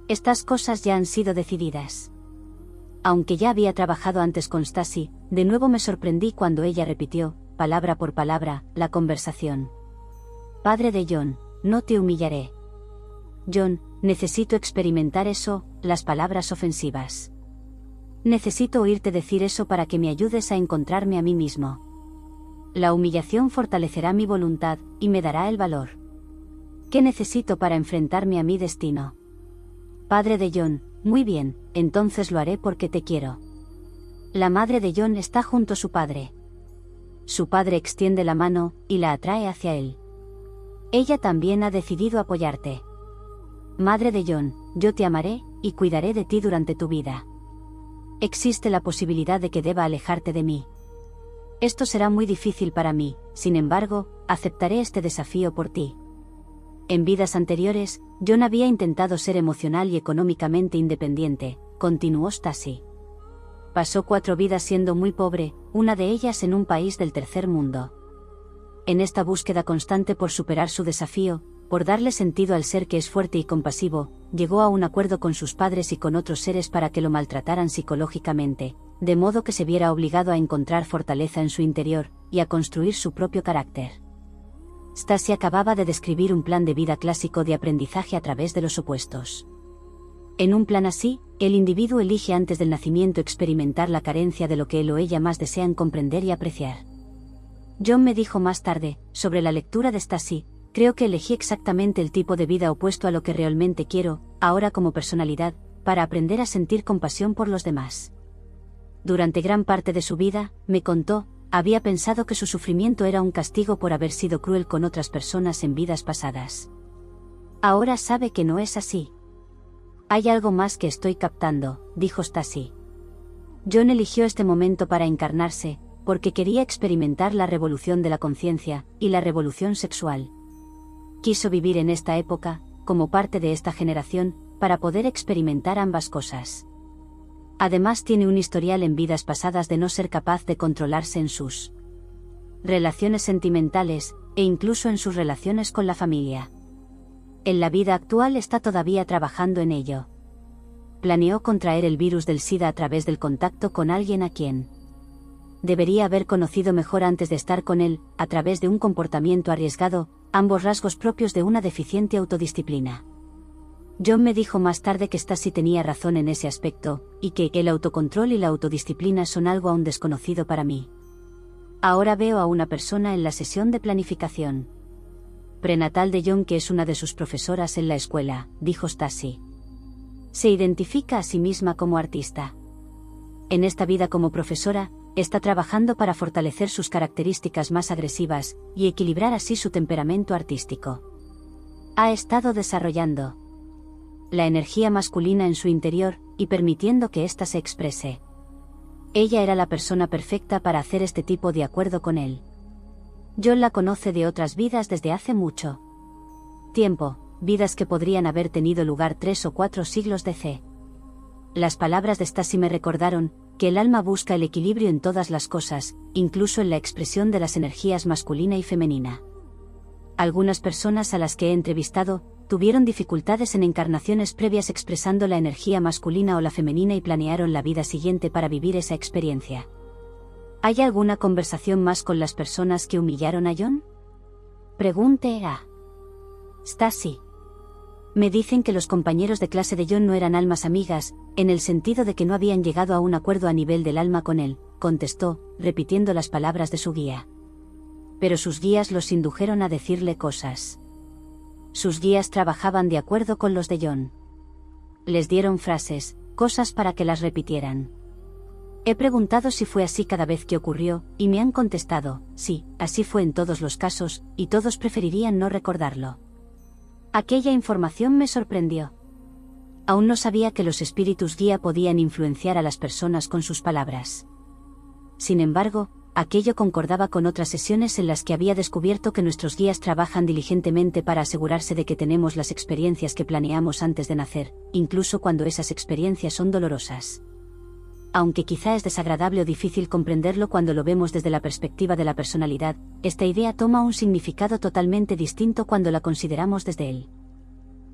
[SPEAKER 1] Estas cosas ya han sido decididas. Aunque ya había trabajado antes con Stacy, de nuevo me sorprendí cuando ella repitió, palabra por palabra, la conversación. Padre de John, no te humillaré. John, necesito experimentar eso, las palabras ofensivas. Necesito oírte decir eso para que me ayudes a encontrarme a mí mismo. La humillación fortalecerá mi voluntad, y me dará el valor. ¿Qué necesito para enfrentarme a mi destino? Padre de John, muy bien, entonces lo haré porque te quiero. La madre de John está junto a su padre. Su padre extiende la mano, y la atrae hacia él. Ella también ha decidido apoyarte. Madre de John, yo te amaré, y cuidaré de ti durante tu vida. Existe la posibilidad de que deba alejarte de mí. Esto será muy difícil para mí, sin embargo, aceptaré este desafío por ti. En vidas anteriores, John había intentado ser emocional y económicamente independiente, continuó Stacy. Pasó 4 vidas siendo muy pobre, una de ellas en un país del tercer mundo. En esta búsqueda constante por superar su desafío, por darle sentido al ser que es fuerte y compasivo, llegó a un acuerdo con sus padres y con otros seres para que lo maltrataran psicológicamente, de modo que se viera obligado a encontrar fortaleza en su interior, y a construir su propio carácter. Stacy acababa de describir un plan de vida clásico de aprendizaje a través de los opuestos. En un plan así, el individuo elige antes del nacimiento experimentar la carencia de lo que él o ella más desean comprender y apreciar. John me dijo más tarde, sobre la lectura de Stacy, creo que elegí exactamente el tipo de vida opuesto a lo que realmente quiero, ahora como personalidad, para aprender a sentir compasión por los demás. Durante gran parte de su vida, me contó, había pensado que su sufrimiento era un castigo por haber sido cruel con otras personas en vidas pasadas. Ahora sabe que no es así. Hay algo más que estoy captando, dijo Stacy. John eligió este momento para encarnarse, porque quería experimentar la revolución de la conciencia, y la revolución sexual. Quiso vivir en esta época, como parte de esta generación, para poder experimentar ambas cosas. Además tiene un historial en vidas pasadas de no ser capaz de controlarse en sus relaciones sentimentales, e incluso en sus relaciones con la familia. En la vida actual está todavía trabajando en ello. Planeó contraer el virus del SIDA a través del contacto con alguien a quien debería haber conocido mejor antes de estar con él, a través de un comportamiento arriesgado, ambos rasgos propios de una deficiente autodisciplina. John me dijo más tarde que Stacy tenía razón en ese aspecto, y que el autocontrol y la autodisciplina son algo aún desconocido para mí. Ahora veo a una persona en la sesión de planificación prenatal de John que es una de sus profesoras en la escuela, dijo Stacy. Se identifica a sí misma como artista. En esta vida como profesora, está trabajando para fortalecer sus características más agresivas, y equilibrar así su temperamento artístico. Ha estado desarrollando la energía masculina en su interior, y permitiendo que ésta se exprese. Ella era la persona perfecta para hacer este tipo de acuerdo con él. John la conoce de otras vidas desde hace mucho tiempo, vidas que podrían haber tenido lugar 3 o 4 siglos DC. Las palabras de Stacy me recordaron que el alma busca el equilibrio en todas las cosas, incluso en la expresión de las energías masculina y femenina. Algunas personas a las que he entrevistado tuvieron dificultades en encarnaciones previas expresando la energía masculina o la femenina y planearon la vida siguiente para vivir esa experiencia. ¿Hay alguna conversación más con las personas que humillaron a John? Pregunté a Stacy. Me dicen que los compañeros de clase de John no eran almas amigas, en el sentido de que no habían llegado a un acuerdo a nivel del alma con él, contestó, repitiendo las palabras de su guía. Pero sus guías los indujeron a decirle cosas. Sus guías trabajaban de acuerdo con los de John. Les dieron frases, cosas para que las repitieran. He preguntado si fue así cada vez que ocurrió, y me han contestado, sí, así fue en todos los casos, y todos preferirían no recordarlo. Aquella información me sorprendió. Aún no sabía que los espíritus guía podían influenciar a las personas con sus palabras. Sin embargo, aquello concordaba con otras sesiones en las que había descubierto que nuestros guías trabajan diligentemente para asegurarse de que tenemos las experiencias que planeamos antes de nacer, incluso cuando esas experiencias son dolorosas. Aunque quizá es desagradable o difícil comprenderlo cuando lo vemos desde la perspectiva de la personalidad, esta idea toma un significado totalmente distinto cuando la consideramos desde el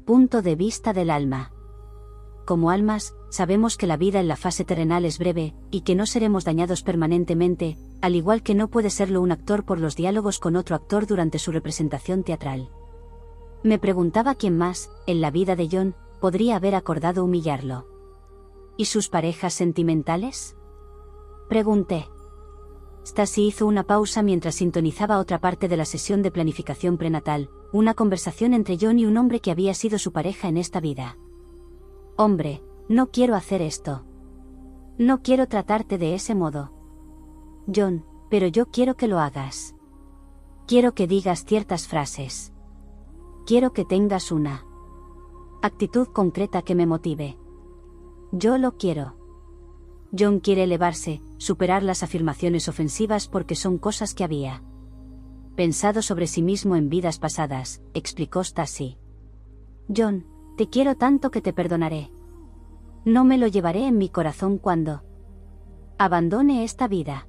[SPEAKER 1] punto de vista del alma. Como almas, sabemos que la vida en la fase terrenal es breve, y que no seremos dañados permanentemente, al igual que no puede serlo un actor por los diálogos con otro actor durante su representación teatral. Me preguntaba quién más, en la vida de John, podría haber acordado humillarlo. ¿Y sus parejas sentimentales? Pregunté. Stacy hizo una pausa mientras sintonizaba otra parte de la sesión de planificación prenatal, una conversación entre John y un hombre que había sido su pareja en esta vida. Hombre, no quiero hacer esto. No quiero tratarte de ese modo. John, pero yo quiero que lo hagas. Quiero que digas ciertas frases. Quiero que tengas una actitud concreta que me motive. Yo lo quiero. John quiere elevarse, superar las afirmaciones ofensivas porque son cosas que había pensado sobre sí mismo en vidas pasadas, explicó Stacy. John, te quiero tanto que te perdonaré. No me lo llevaré en mi corazón cuando abandone esta vida.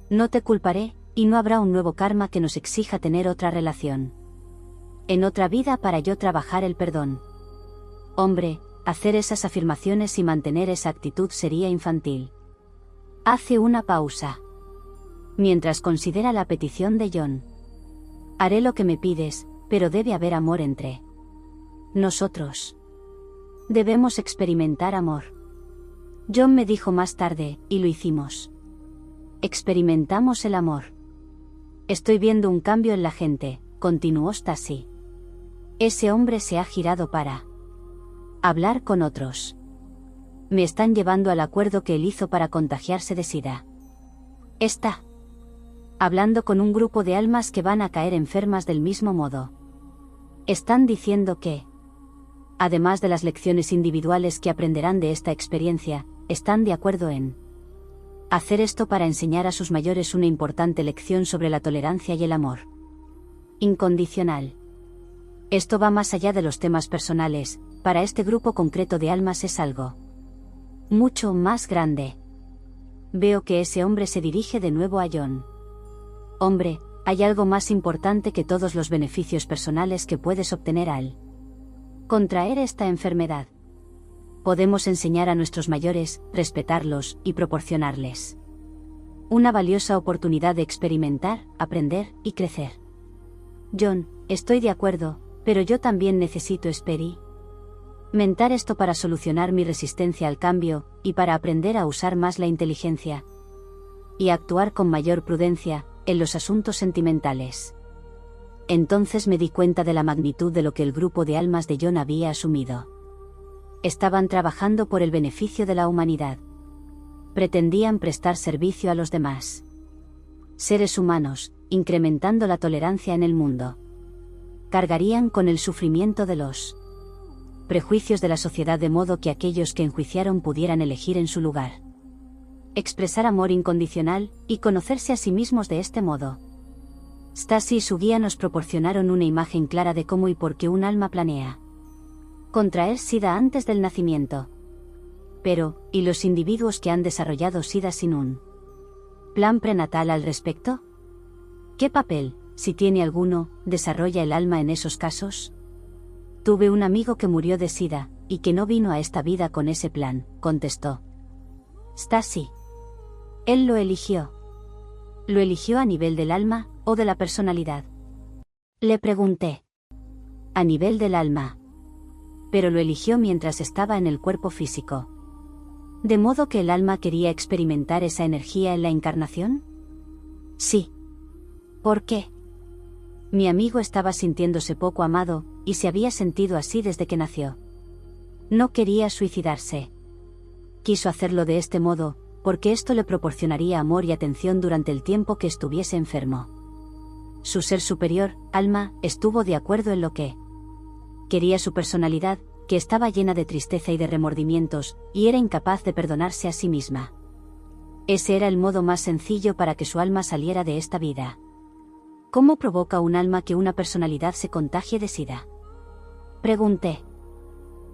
[SPEAKER 1] No te culparé, y no habrá un nuevo karma que nos exija tener otra relación. En otra vida para yo trabajar el perdón. Hombre, hacer esas afirmaciones y mantener esa actitud sería infantil. Hace una pausa. Mientras considera la petición de John. Haré lo que me pides, pero debe haber amor entre nosotros. Debemos experimentar amor. John me dijo más tarde, y lo hicimos. Experimentamos el amor. Estoy viendo un cambio en la gente, continuó Stacy. Ese hombre se ha girado para hablar con otros. Me están llevando al acuerdo que él hizo para contagiarse de SIDA. Está hablando con un grupo de almas que van a caer enfermas del mismo modo. Están diciendo que, además de las lecciones individuales que aprenderán de esta experiencia, están de acuerdo en hacer esto para enseñar a sus mayores una importante lección sobre la tolerancia y el amor incondicional. Esto va más allá de los temas personales, para este grupo concreto de almas es algo mucho más grande. Veo que ese hombre se dirige de nuevo a John. Hombre, hay algo más importante que todos los beneficios personales que puedes obtener al contraer esta enfermedad. Podemos enseñar a nuestros mayores, respetarlos y proporcionarles una valiosa oportunidad de experimentar, aprender y crecer. John, estoy de acuerdo, pero yo también necesito experimentar esto para solucionar mi resistencia al cambio, y para aprender a usar más la inteligencia y actuar con mayor prudencia en los asuntos sentimentales. Entonces me di cuenta de la magnitud de lo que el grupo de almas de John había asumido. Estaban trabajando por el beneficio de la humanidad. Pretendían prestar servicio a los demás seres humanos, incrementando la tolerancia en el mundo. Cargarían con el sufrimiento de los prejuicios de la sociedad de modo que aquellos que enjuiciaron pudieran elegir en su lugar expresar amor incondicional, y conocerse a sí mismos de este modo. Stacy y su guía nos proporcionaron una imagen clara de cómo y por qué un alma planea contraer SIDA antes del nacimiento. Pero, ¿y los individuos que han desarrollado SIDA sin un plan prenatal al respecto? ¿Qué papel, si tiene alguno, desarrolla el alma en esos casos? Tuve un amigo que murió de SIDA, y que no vino a esta vida con ese plan, contestó Stacy. Él lo eligió. ¿Lo eligió a nivel del alma, o de la personalidad? Le pregunté. A nivel del alma. Pero lo eligió mientras estaba en el cuerpo físico. ¿De modo que el alma quería experimentar esa energía en la encarnación? Sí. ¿Por qué? Mi amigo estaba sintiéndose poco amado, y se había sentido así desde que nació. No quería suicidarse. Quiso hacerlo de este modo, porque esto le proporcionaría amor y atención durante el tiempo que estuviese enfermo. Su ser superior, alma, estuvo de acuerdo en lo que quería su personalidad, que estaba llena de tristeza y de remordimientos, y era incapaz de perdonarse a sí misma. Ese era el modo más sencillo para que su alma saliera de esta vida. ¿Cómo provoca un alma que una personalidad se contagie de SIDA? Pregunté.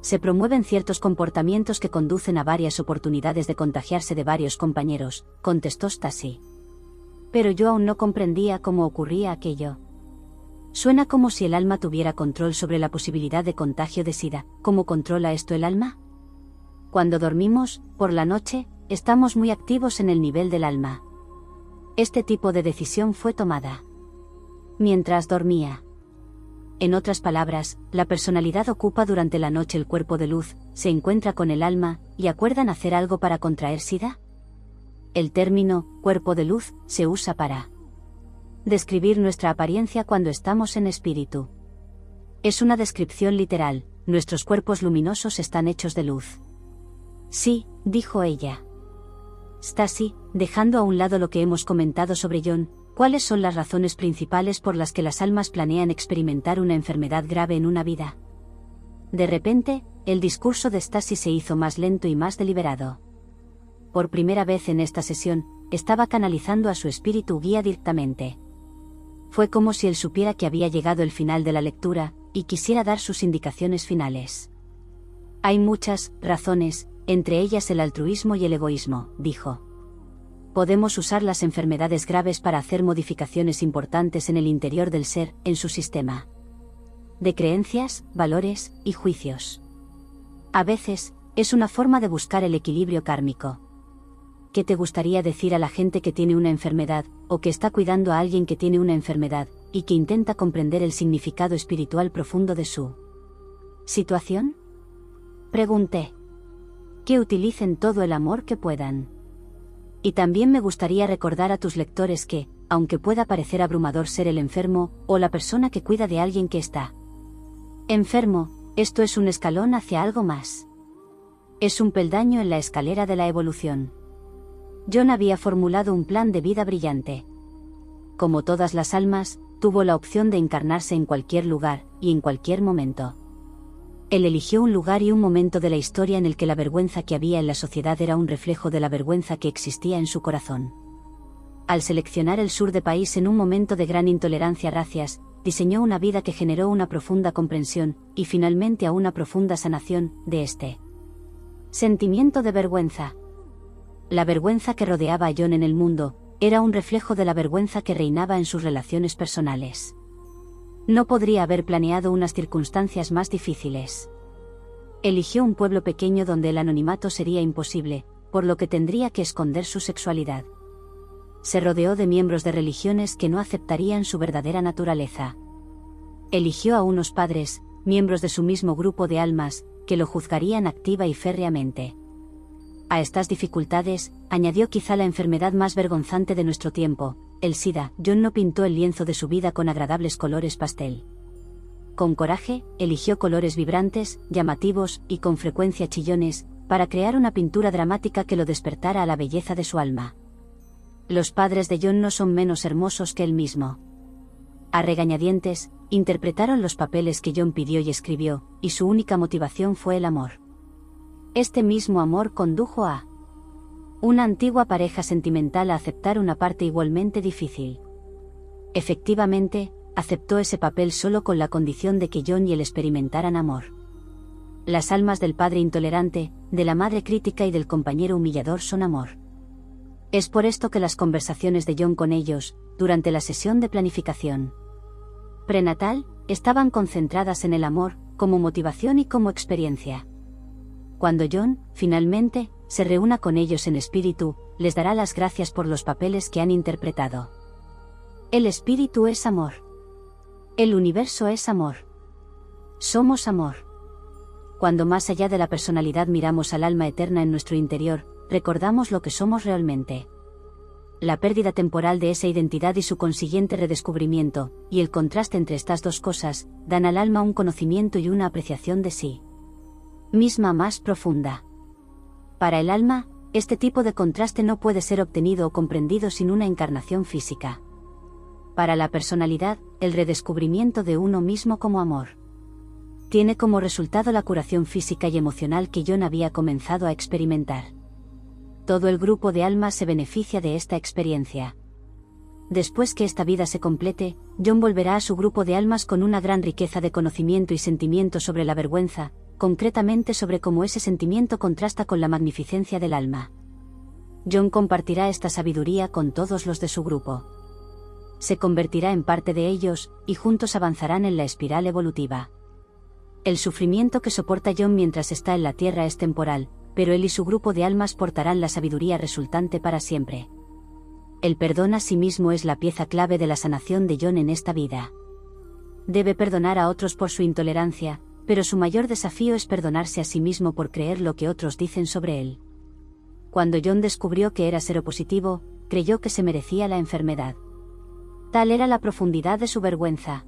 [SPEAKER 1] Se promueven ciertos comportamientos que conducen a varias oportunidades de contagiarse de varios compañeros, contestó Stasi. Pero yo aún no comprendía cómo ocurría aquello. Suena como si el alma tuviera control sobre la posibilidad de contagio de SIDA. ¿Cómo controla esto el alma? Cuando dormimos, por la noche, estamos muy activos en el nivel del alma. Este tipo de decisión fue tomada mientras dormía. En otras palabras, la personalidad ocupa durante la noche el cuerpo de luz, se encuentra con el alma, y acuerdan hacer algo para contraer SIDA. El término, cuerpo de luz, se usa para describir nuestra apariencia cuando estamos en espíritu. Es una descripción literal, nuestros cuerpos luminosos están hechos de luz. Sí, dijo ella. Stasi, dejando a un lado lo que hemos comentado sobre John, ¿cuáles son las razones principales por las que las almas planean experimentar una enfermedad grave en una vida? De repente, el discurso de Stasi se hizo más lento y más deliberado. Por primera vez en esta sesión, estaba canalizando a su espíritu guía directamente. Fue como si él supiera que había llegado el final de la lectura, y quisiera dar sus indicaciones finales. Hay muchas razones, entre ellas el altruismo y el egoísmo, dijo. Podemos usar las enfermedades graves para hacer modificaciones importantes en el interior del ser, en su sistema de creencias, valores y juicios. A veces, es una forma de buscar el equilibrio kármico. ¿Qué te gustaría decir a la gente que tiene una enfermedad, o que está cuidando a alguien que tiene una enfermedad, y que intenta comprender el significado espiritual profundo de su situación? Pregunté. Que utilicen todo el amor que puedan. Y también me gustaría recordar a tus lectores que, aunque pueda parecer abrumador ser el enfermo, o la persona que cuida de alguien que está enfermo, esto es un escalón hacia algo más. Es un peldaño en la escalera de la evolución. John había formulado un plan de vida brillante. Como todas las almas, tuvo la opción de encarnarse en cualquier lugar, y en cualquier momento. Él eligió un lugar y un momento de la historia en el que la vergüenza que había en la sociedad era un reflejo de la vergüenza que existía en su corazón. Al seleccionar el sur de país en un momento de gran intolerancia a racias, diseñó una vida que generó una profunda comprensión, y finalmente a una profunda sanación, de este sentimiento de vergüenza. La vergüenza que rodeaba a John en el mundo, era un reflejo de la vergüenza que reinaba en sus relaciones personales. No podría haber planeado unas circunstancias más difíciles. Eligió un pueblo pequeño donde el anonimato sería imposible, por lo que tendría que esconder su sexualidad. Se rodeó de miembros de religiones que no aceptarían su verdadera naturaleza. Eligió a unos padres, miembros de su mismo grupo de almas, que lo juzgarían activa y férreamente. A estas dificultades, añadió quizá la enfermedad más vergonzante de nuestro tiempo, el SIDA. John no pintó el lienzo de su vida con agradables colores pastel. Con coraje, eligió colores vibrantes, llamativos, y con frecuencia chillones, para crear una pintura dramática que lo despertara a la belleza de su alma. Los padres de John no son menos hermosos que él mismo. A regañadientes, interpretaron los papeles que John pidió y escribió, y su única motivación fue el amor. Este mismo amor condujo a una antigua pareja sentimental a aceptar una parte igualmente difícil. Efectivamente, aceptó ese papel solo con la condición de que John y él experimentaran amor. Las almas del padre intolerante, de la madre crítica y del compañero humillador son amor. Es por esto que las conversaciones de John con ellos, durante la sesión de planificación prenatal, estaban concentradas en el amor, como motivación y como experiencia. Cuando John, finalmente, se reúna con ellos en espíritu, les dará las gracias por los papeles que han interpretado. El espíritu es amor. El universo es amor. Somos amor. Cuando más allá de la personalidad miramos al alma eterna en nuestro interior, recordamos lo que somos realmente. La pérdida temporal de esa identidad y su consiguiente redescubrimiento, y el contraste entre estas dos cosas, dan al alma un conocimiento y una apreciación de sí misma más profunda. Para el alma, este tipo de contraste no puede ser obtenido o comprendido sin una encarnación física. Para la personalidad, el redescubrimiento de uno mismo como amor tiene como resultado la curación física y emocional que John había comenzado a experimentar. Todo el grupo de almas se beneficia de esta experiencia. Después que esta vida se complete, John volverá a su grupo de almas con una gran riqueza de conocimiento y sentimiento sobre la vergüenza, concretamente sobre cómo ese sentimiento contrasta con la magnificencia del alma. John compartirá esta sabiduría con todos los de su grupo. Se convertirá en parte de ellos, y juntos avanzarán en la espiral evolutiva. El sufrimiento que soporta John mientras está en la Tierra es temporal, pero él y su grupo de almas portarán la sabiduría resultante para siempre. El perdón a sí mismo es la pieza clave de la sanación de John en esta vida. Debe perdonar a otros por su intolerancia, pero su mayor desafío es perdonarse a sí mismo por creer lo que otros dicen sobre él. Cuando John descubrió que era seropositivo, creyó que se merecía la enfermedad. Tal era la profundidad de su vergüenza.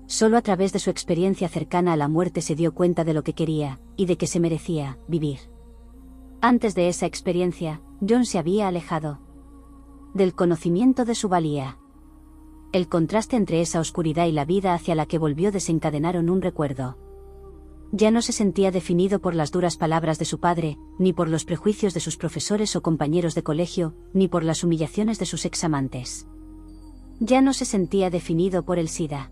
[SPEAKER 1] Solo a través de su experiencia cercana a la muerte se dio cuenta de lo que quería, y de que se merecía vivir. Antes de esa experiencia, John se había alejado del conocimiento de su valía. El contraste entre esa oscuridad y la vida hacia la que volvió desencadenaron un recuerdo. Ya no se sentía definido por las duras palabras de su padre, ni por los prejuicios de sus profesores o compañeros de colegio, ni por las humillaciones de sus examantes. Ya no se sentía definido por el SIDA.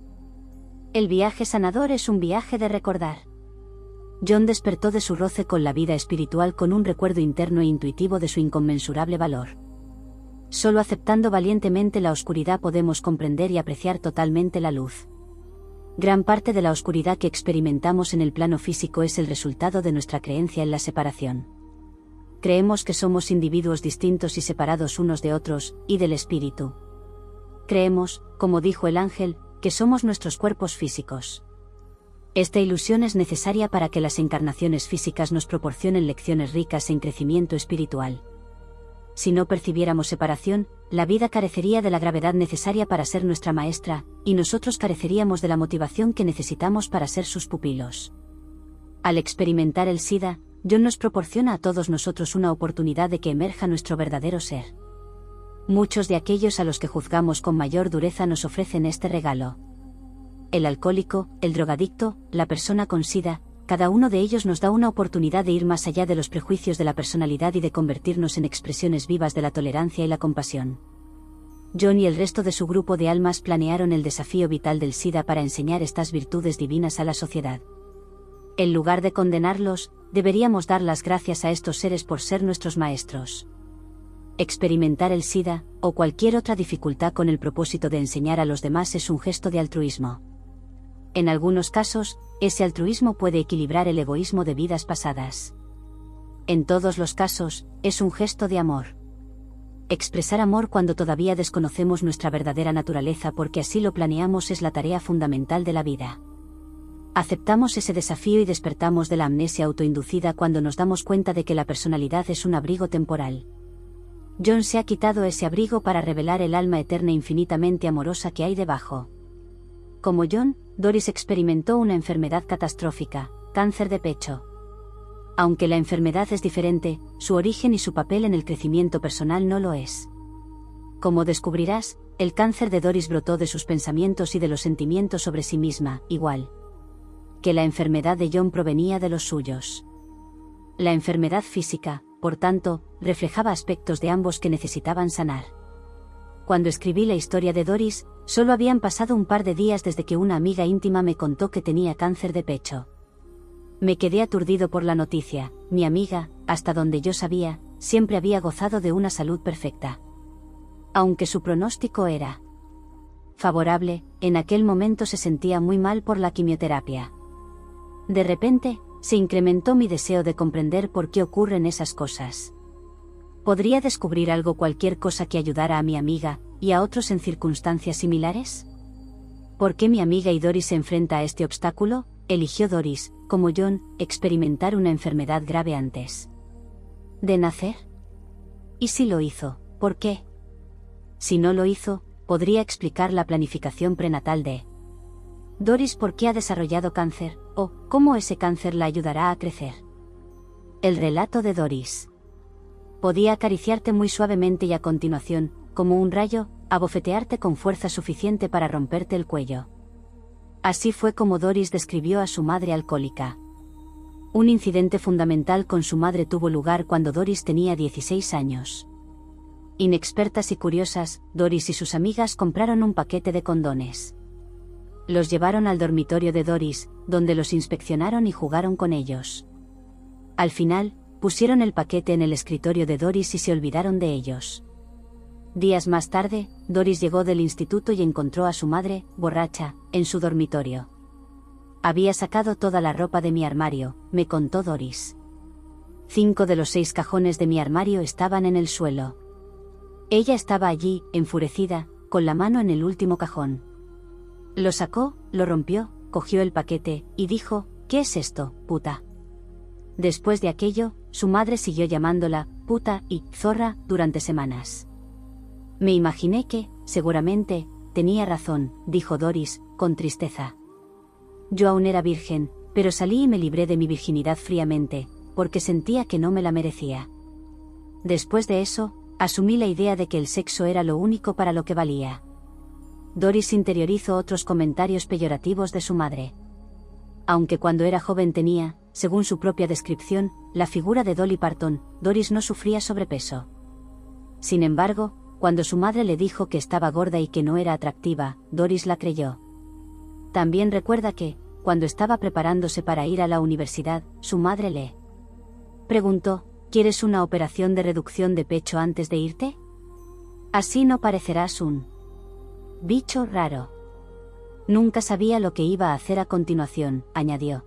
[SPEAKER 1] El viaje sanador es un viaje de recordar. John despertó de su roce con la vida espiritual con un recuerdo interno e intuitivo de su inconmensurable valor. Solo aceptando valientemente la oscuridad podemos comprender y apreciar totalmente la luz. Gran parte de la oscuridad que experimentamos en el plano físico es el resultado de nuestra creencia en la separación. Creemos que somos individuos distintos y separados unos de otros, y del espíritu. Creemos, como dijo el ángel, que somos nuestros cuerpos físicos. Esta ilusión es necesaria para que las encarnaciones físicas nos proporcionen lecciones ricas en crecimiento espiritual. Si no percibiéramos separación, la vida carecería de la gravedad necesaria para ser nuestra maestra, y nosotros careceríamos de la motivación que necesitamos para ser sus pupilos. Al experimentar el SIDA, John nos proporciona a todos nosotros una oportunidad de que emerja nuestro verdadero ser. Muchos de aquellos a los que juzgamos con mayor dureza nos ofrecen este regalo. El alcohólico, el drogadicto, la persona con SIDA, cada uno de ellos nos da una oportunidad de ir más allá de los prejuicios de la personalidad y de convertirnos en expresiones vivas de la tolerancia y la compasión. John y el resto de su grupo de almas planearon el desafío vital del SIDA para enseñar estas virtudes divinas a la sociedad. En lugar de condenarlos, deberíamos dar las gracias a estos seres por ser nuestros maestros. Experimentar el SIDA, o cualquier otra dificultad con el propósito de enseñar a los demás es un gesto de altruismo. En algunos casos, ese altruismo puede equilibrar el egoísmo de vidas pasadas. En todos los casos, es un gesto de amor. Expresar amor cuando todavía desconocemos nuestra verdadera naturaleza porque así lo planeamos es la tarea fundamental de la vida. Aceptamos ese desafío y despertamos de la amnesia autoinducida cuando nos damos cuenta de que la personalidad es un abrigo temporal. John se ha quitado ese abrigo para revelar el alma eterna infinitamente amorosa que hay debajo. Como John, Doris experimentó una enfermedad catastrófica, cáncer de pecho. Aunque la enfermedad es diferente, su origen y su papel en el crecimiento personal no lo es. Como descubrirás, el cáncer de Doris brotó de sus pensamientos y de los sentimientos sobre sí misma, igual que la enfermedad de John provenía de los suyos. La enfermedad física, por tanto, reflejaba aspectos de ambos que necesitaban sanar. Cuando escribí la historia de Doris, solo habían pasado un par de días desde que una amiga íntima me contó que tenía cáncer de pecho. Me quedé aturdido por la noticia. Mi amiga, hasta donde yo sabía, siempre había gozado de una salud perfecta. Aunque su pronóstico era favorable, en aquel momento se sentía muy mal por la quimioterapia. De repente, se incrementó mi deseo de comprender por qué ocurren esas cosas. ¿Podría descubrir cualquier cosa que ayudara a mi amiga, y a otros en circunstancias similares? ¿Por qué mi amiga y Doris se enfrenta a este obstáculo? Eligió Doris, como John, experimentar una enfermedad grave antes de nacer. ¿Y si lo hizo, por qué? Si no lo hizo, podría explicar la planificación prenatal de Doris por qué ha desarrollado cáncer, o cómo ese cáncer la ayudará a crecer. El relato de Doris. Podía acariciarte muy suavemente y a continuación, como un rayo, abofetearte con fuerza suficiente para romperte el cuello. Así fue como Doris describió a su madre alcohólica. Un incidente fundamental con su madre tuvo lugar cuando Doris tenía 16 años. Inexpertas y curiosas, Doris y sus amigas compraron un paquete de condones. Los llevaron al dormitorio de Doris, donde los inspeccionaron y jugaron con ellos. Al final, pusieron el paquete en el escritorio de Doris y se olvidaron de ellos. Días más tarde, Doris llegó del instituto y encontró a su madre, borracha, en su dormitorio. Había sacado toda la ropa de mi armario, me contó Doris. 5 de los 6 cajones de mi armario estaban en el suelo. Ella estaba allí, enfurecida, con la mano en el último cajón. Lo sacó, lo rompió, cogió el paquete, y dijo, ¿qué es esto, puta? Después de aquello, su madre siguió llamándola, puta, y zorra, durante semanas. Me imaginé que, seguramente, tenía razón, dijo Doris, con tristeza. Yo aún era virgen, pero salí y me libré de mi virginidad fríamente, porque sentía que no me la merecía. Después de eso, asumí la idea de que el sexo era lo único para lo que valía. Doris interiorizó otros comentarios peyorativos de su madre. Aunque cuando era joven tenía, según su propia descripción, la figura de Dolly Parton, Doris no sufría sobrepeso. Sin embargo, cuando su madre le dijo que estaba gorda y que no era atractiva, Doris la creyó. También recuerda que, cuando estaba preparándose para ir a la universidad, su madre le preguntó, ¿quieres una operación de reducción de pecho antes de irte? Así no parecerás un bicho raro. Nunca sabía lo que iba a hacer a continuación, añadió.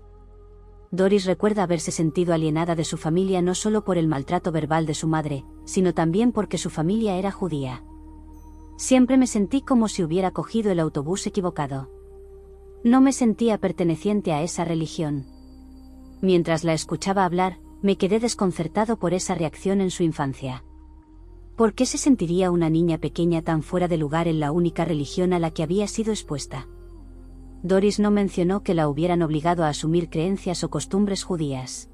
[SPEAKER 1] Doris recuerda haberse sentido alienada de su familia no solo por el maltrato verbal de su madre, sino también porque su familia era judía. Siempre me sentí como si hubiera cogido el autobús equivocado. No me sentía perteneciente a esa religión. Mientras la escuchaba hablar, me quedé desconcertado por esa reacción en su infancia. ¿Por qué se sentiría una niña pequeña tan fuera de lugar en la única religión a la que había sido expuesta? Doris no mencionó que la hubieran obligado a asumir creencias o costumbres judías.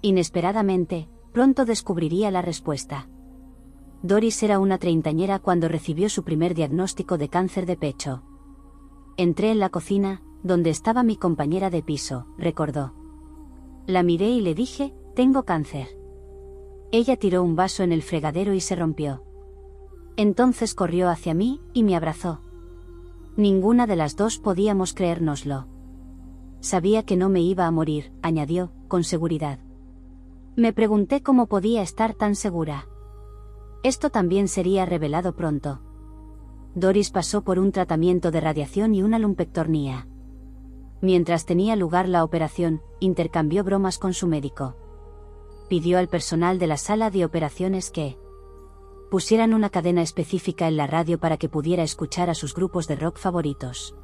[SPEAKER 1] Inesperadamente, pronto descubriría la respuesta. Doris era una treintañera cuando recibió su primer diagnóstico de cáncer de pecho. Entré en la cocina, donde estaba mi compañera de piso, recordó. La miré y le dije, tengo cáncer. Ella tiró un vaso en el fregadero y se rompió. Entonces corrió hacia mí, y me abrazó. Ninguna de las dos podíamos creérnoslo. Sabía que no me iba a morir, añadió, con seguridad. Me pregunté cómo podía estar tan segura. Esto también sería revelado pronto. Doris pasó por un tratamiento de radiación y una lumpectomía. Mientras tenía lugar la operación, intercambió bromas con su médico. Pidió al personal de la sala de operaciones que pusieran una cadena específica en la radio para que pudiera escuchar a sus grupos de rock favoritos.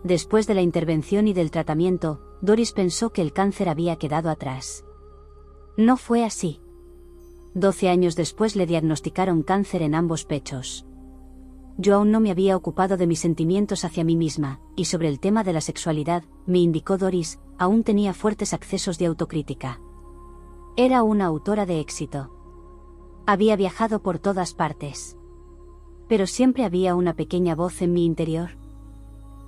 [SPEAKER 1] Después de la intervención y del tratamiento, Doris pensó que el cáncer había quedado atrás. No fue así. 12 años después le diagnosticaron cáncer en ambos pechos. Yo aún no me había ocupado de mis sentimientos hacia mí misma, y sobre el tema de la sexualidad, me indicó Doris, aún tenía fuertes accesos de autocrítica. Era una autora de éxito. Había viajado por todas partes. Pero siempre había una pequeña voz en mi interior.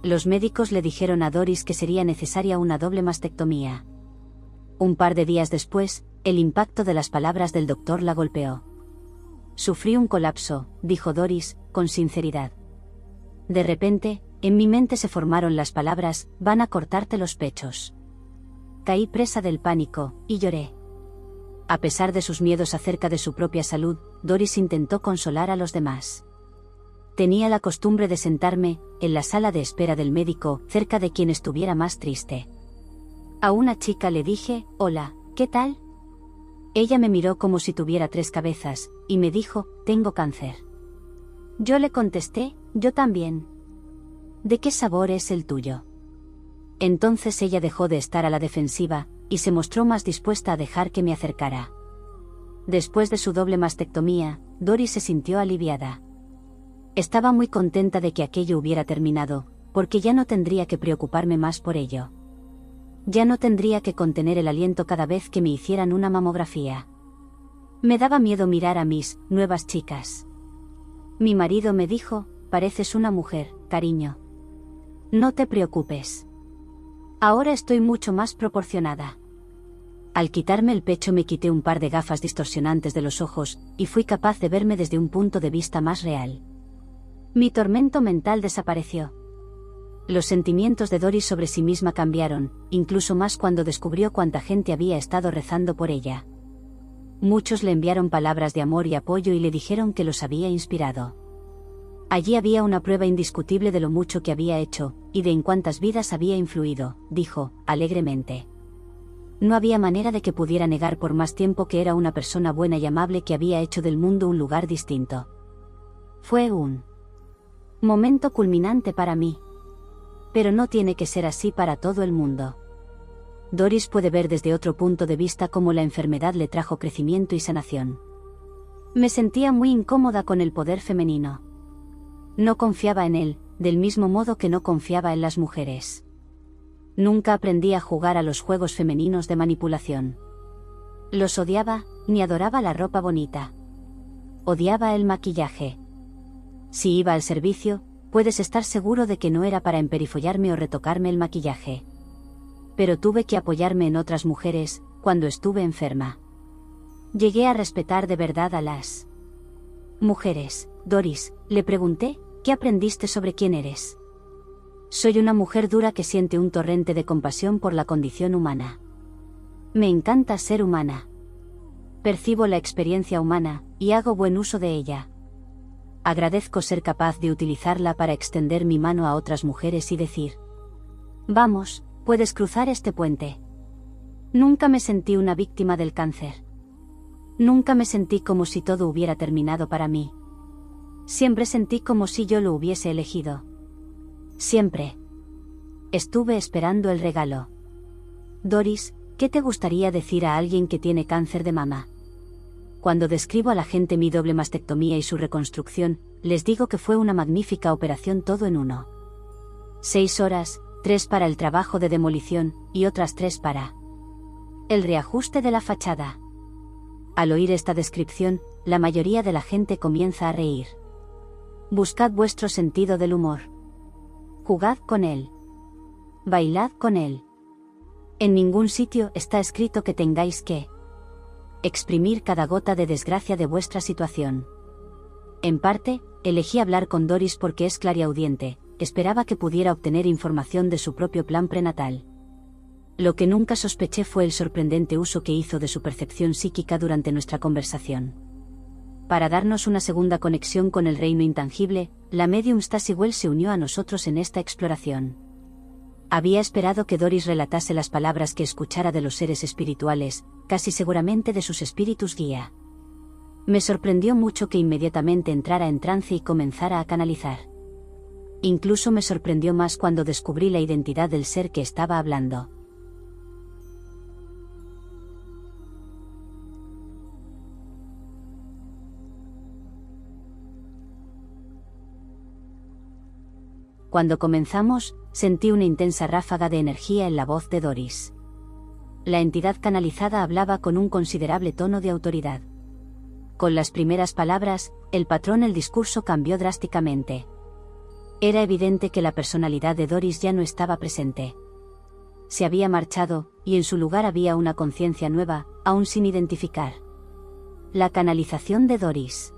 [SPEAKER 1] Los médicos le dijeron a Doris que sería necesaria una doble mastectomía. Un par de días después, el impacto de las palabras del doctor la golpeó. Sufrí un colapso, dijo Doris, con sinceridad. De repente, en mi mente se formaron las palabras, van a cortarte los pechos. Caí presa del pánico, y lloré. A pesar de sus miedos acerca de su propia salud, Doris intentó consolar a los demás. Tenía la costumbre de sentarme, en la sala de espera del médico, cerca de quien estuviera más triste. A una chica le dije, hola, ¿qué tal? Ella me miró como si tuviera 3 cabezas, y me dijo, tengo cáncer. Yo le contesté, yo también. ¿De qué sabor es el tuyo? Entonces ella dejó de estar a la defensiva, y se mostró más dispuesta a dejar que me acercara. Después de su doble mastectomía, Doris se sintió aliviada. Estaba muy contenta de que aquello hubiera terminado, porque ya no tendría que preocuparme más por ello. Ya no tendría que contener el aliento cada vez que me hicieran una mamografía. Me daba miedo mirar a mis nuevas chicas. Mi marido me dijo, pareces una mujer, cariño. No te preocupes. Ahora estoy mucho más proporcionada. Al quitarme el pecho me quité un par de gafas distorsionantes de los ojos, y fui capaz de verme desde un punto de vista más real. Mi tormento mental desapareció. Los sentimientos de Doris sobre sí misma cambiaron, incluso más cuando descubrió cuánta gente había estado rezando por ella. Muchos le enviaron palabras de amor y apoyo y le dijeron que los había inspirado. Allí había una prueba indiscutible de lo mucho que había hecho, y de en cuántas vidas había influido, dijo, alegremente. No había manera de que pudiera negar por más tiempo que era una persona buena y amable que había hecho del mundo un lugar distinto. Fue un momento culminante para mí. Pero no tiene que ser así para todo el mundo. Doris puede ver desde otro punto de vista cómo la enfermedad le trajo crecimiento y sanación. Me sentía muy incómoda con el poder femenino. No confiaba en él, del mismo modo que no confiaba en las mujeres. Nunca aprendí a jugar a los juegos femeninos de manipulación. Los odiaba, ni adoraba la ropa bonita. Odiaba el maquillaje. Si iba al servicio, puedes estar seguro de que no era para emperifollarme o retocarme el maquillaje. Pero tuve que apoyarme en otras mujeres, cuando estuve enferma. Llegué a respetar de verdad a las mujeres. Doris, le pregunté, ¿qué aprendiste sobre quién eres? Soy una mujer dura que siente un torrente de compasión por la condición humana. Me encanta ser humana. Percibo la experiencia humana, y hago buen uso de ella. Agradezco ser capaz de utilizarla para extender mi mano a otras mujeres y decir: vamos, puedes cruzar este puente. Nunca me sentí una víctima del cáncer. Nunca me sentí como si todo hubiera terminado para mí. Siempre sentí como si yo lo hubiese elegido. Siempre. Estuve esperando el regalo. Doris, ¿qué te gustaría decir a alguien que tiene cáncer de mama? Cuando describo a la gente mi doble mastectomía y su reconstrucción, les digo que fue una magnífica operación todo en uno. 6 horas, 3 para el trabajo de demolición, y otras 3 para el reajuste de la fachada. Al oír esta descripción, la mayoría de la gente comienza a reír. Buscad vuestro sentido del humor. Jugad con él. Bailad con él. En ningún sitio está escrito que tengáis que exprimir cada gota de desgracia de vuestra situación. En parte, elegí hablar con Doris porque es clariaudiente, esperaba que pudiera obtener información de su propio plan prenatal. Lo que nunca sospeché fue el sorprendente uso que hizo de su percepción psíquica durante nuestra conversación. Para darnos una segunda conexión con el reino intangible, la medium Stacy Wells se unió a nosotros en esta exploración. Había esperado que Doris relatase las palabras que escuchara de los seres espirituales, casi seguramente de sus espíritus guía. Me sorprendió mucho que inmediatamente entrara en trance y comenzara a canalizar. Incluso me sorprendió más cuando descubrí la identidad del ser que estaba hablando. Cuando comenzamos, sentí una intensa ráfaga de energía en la voz de Doris. La entidad canalizada hablaba con un considerable tono de autoridad. Con las primeras palabras, el patrón del discurso cambió drásticamente. Era evidente que la personalidad de Doris ya no estaba presente. Se había marchado, y en su lugar había una conciencia nueva, aún sin identificar. La canalización de Doris.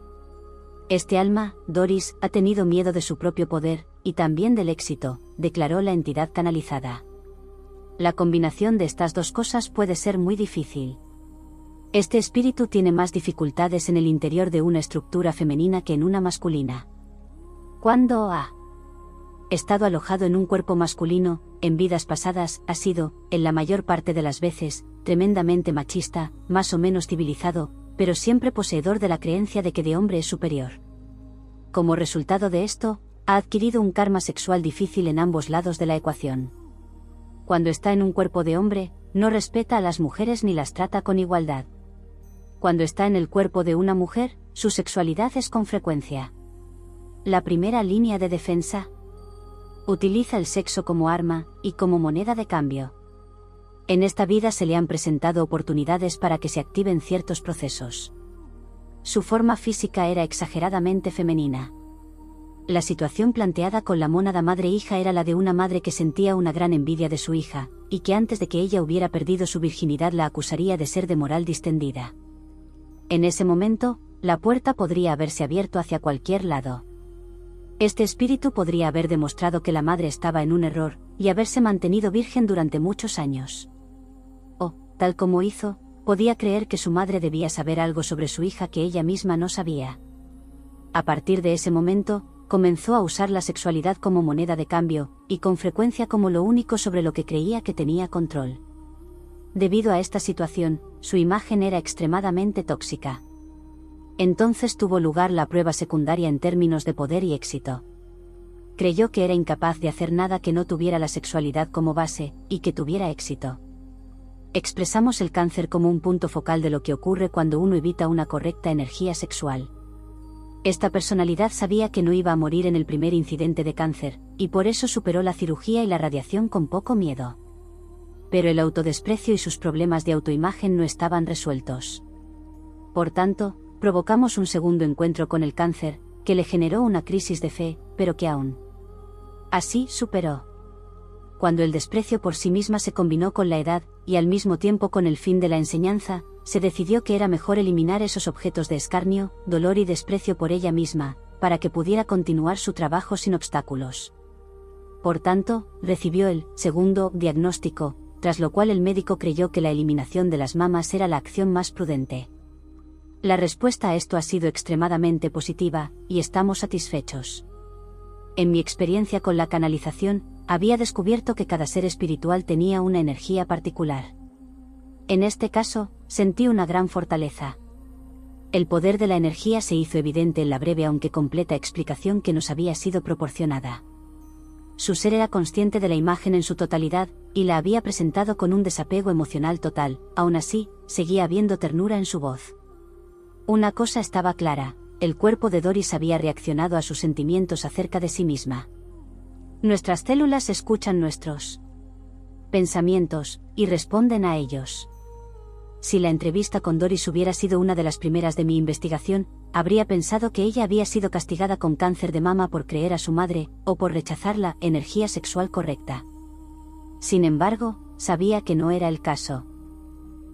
[SPEAKER 1] Este alma, Doris, ha tenido miedo de su propio poder, y también del éxito, declaró la entidad canalizada. La combinación de estas dos cosas puede ser muy difícil. Este espíritu tiene más dificultades en el interior de una estructura femenina que en una masculina. Cuando ha estado alojado en un cuerpo masculino, en vidas pasadas, ha sido, en la mayor parte de las veces, tremendamente machista, más o menos civilizado, pero siempre poseedor de la creencia de que de hombre es superior. Como resultado de esto, ha adquirido un karma sexual difícil en ambos lados de la ecuación. Cuando está en un cuerpo de hombre, no respeta a las mujeres ni las trata con igualdad. Cuando está en el cuerpo de una mujer, su sexualidad es con frecuencia la primera línea de defensa. Utiliza el sexo como arma, y como moneda de cambio. En esta vida se le han presentado oportunidades para que se activen ciertos procesos. Su forma física era exageradamente femenina. La situación planteada con la mónada madre-hija era la de una madre que sentía una gran envidia de su hija, y que antes de que ella hubiera perdido su virginidad la acusaría de ser de moral distendida. En ese momento, la puerta podría haberse abierto hacia cualquier lado. Este espíritu podría haber demostrado que la madre estaba en un error, y haberse mantenido virgen durante muchos años. O, tal como hizo, podía creer que su madre debía saber algo sobre su hija que ella misma no sabía. A partir de ese momento, comenzó a usar la sexualidad como moneda de cambio, y con frecuencia como lo único sobre lo que creía que tenía control. Debido a esta situación, su imagen era extremadamente tóxica. Entonces tuvo lugar la prueba secundaria en términos de poder y éxito. Creyó que era incapaz de hacer nada que no tuviera la sexualidad como base, y que tuviera éxito. Expresamos el cáncer como un punto focal de lo que ocurre cuando uno evita una correcta energía sexual. Esta personalidad sabía que no iba a morir en el primer incidente de cáncer, y por eso superó la cirugía y la radiación con poco miedo. Pero el autodesprecio y sus problemas de autoimagen no estaban resueltos. Por tanto, provocamos un segundo encuentro con el cáncer, que le generó una crisis de fe, pero que aún así superó. Cuando el desprecio por sí misma se combinó con la edad, y al mismo tiempo con el fin de la enseñanza, se decidió que era mejor eliminar esos objetos de escarnio, dolor y desprecio por ella misma, para que pudiera continuar su trabajo sin obstáculos. Por tanto, recibió el segundo diagnóstico, tras lo cual el médico creyó que la eliminación de las mamas era la acción más prudente. La respuesta a esto ha sido extremadamente positiva, y estamos satisfechos. En mi experiencia con la canalización, había descubierto que cada ser espiritual tenía una energía particular. En este caso, sentí una gran fortaleza. El poder de la energía se hizo evidente en la breve aunque completa explicación que nos había sido proporcionada. Su ser era consciente de la imagen en su totalidad, y la había presentado con un desapego emocional total, aún así, seguía habiendo ternura en su voz. Una cosa estaba clara, el cuerpo de Doris había reaccionado a sus sentimientos acerca de sí misma. Nuestras células escuchan nuestros pensamientos, y responden a ellos. Si la entrevista con Doris hubiera sido una de las primeras de mi investigación, habría pensado que ella había sido castigada con cáncer de mama por creer a su madre, o por rechazar la energía sexual correcta. Sin embargo, sabía que no era el caso.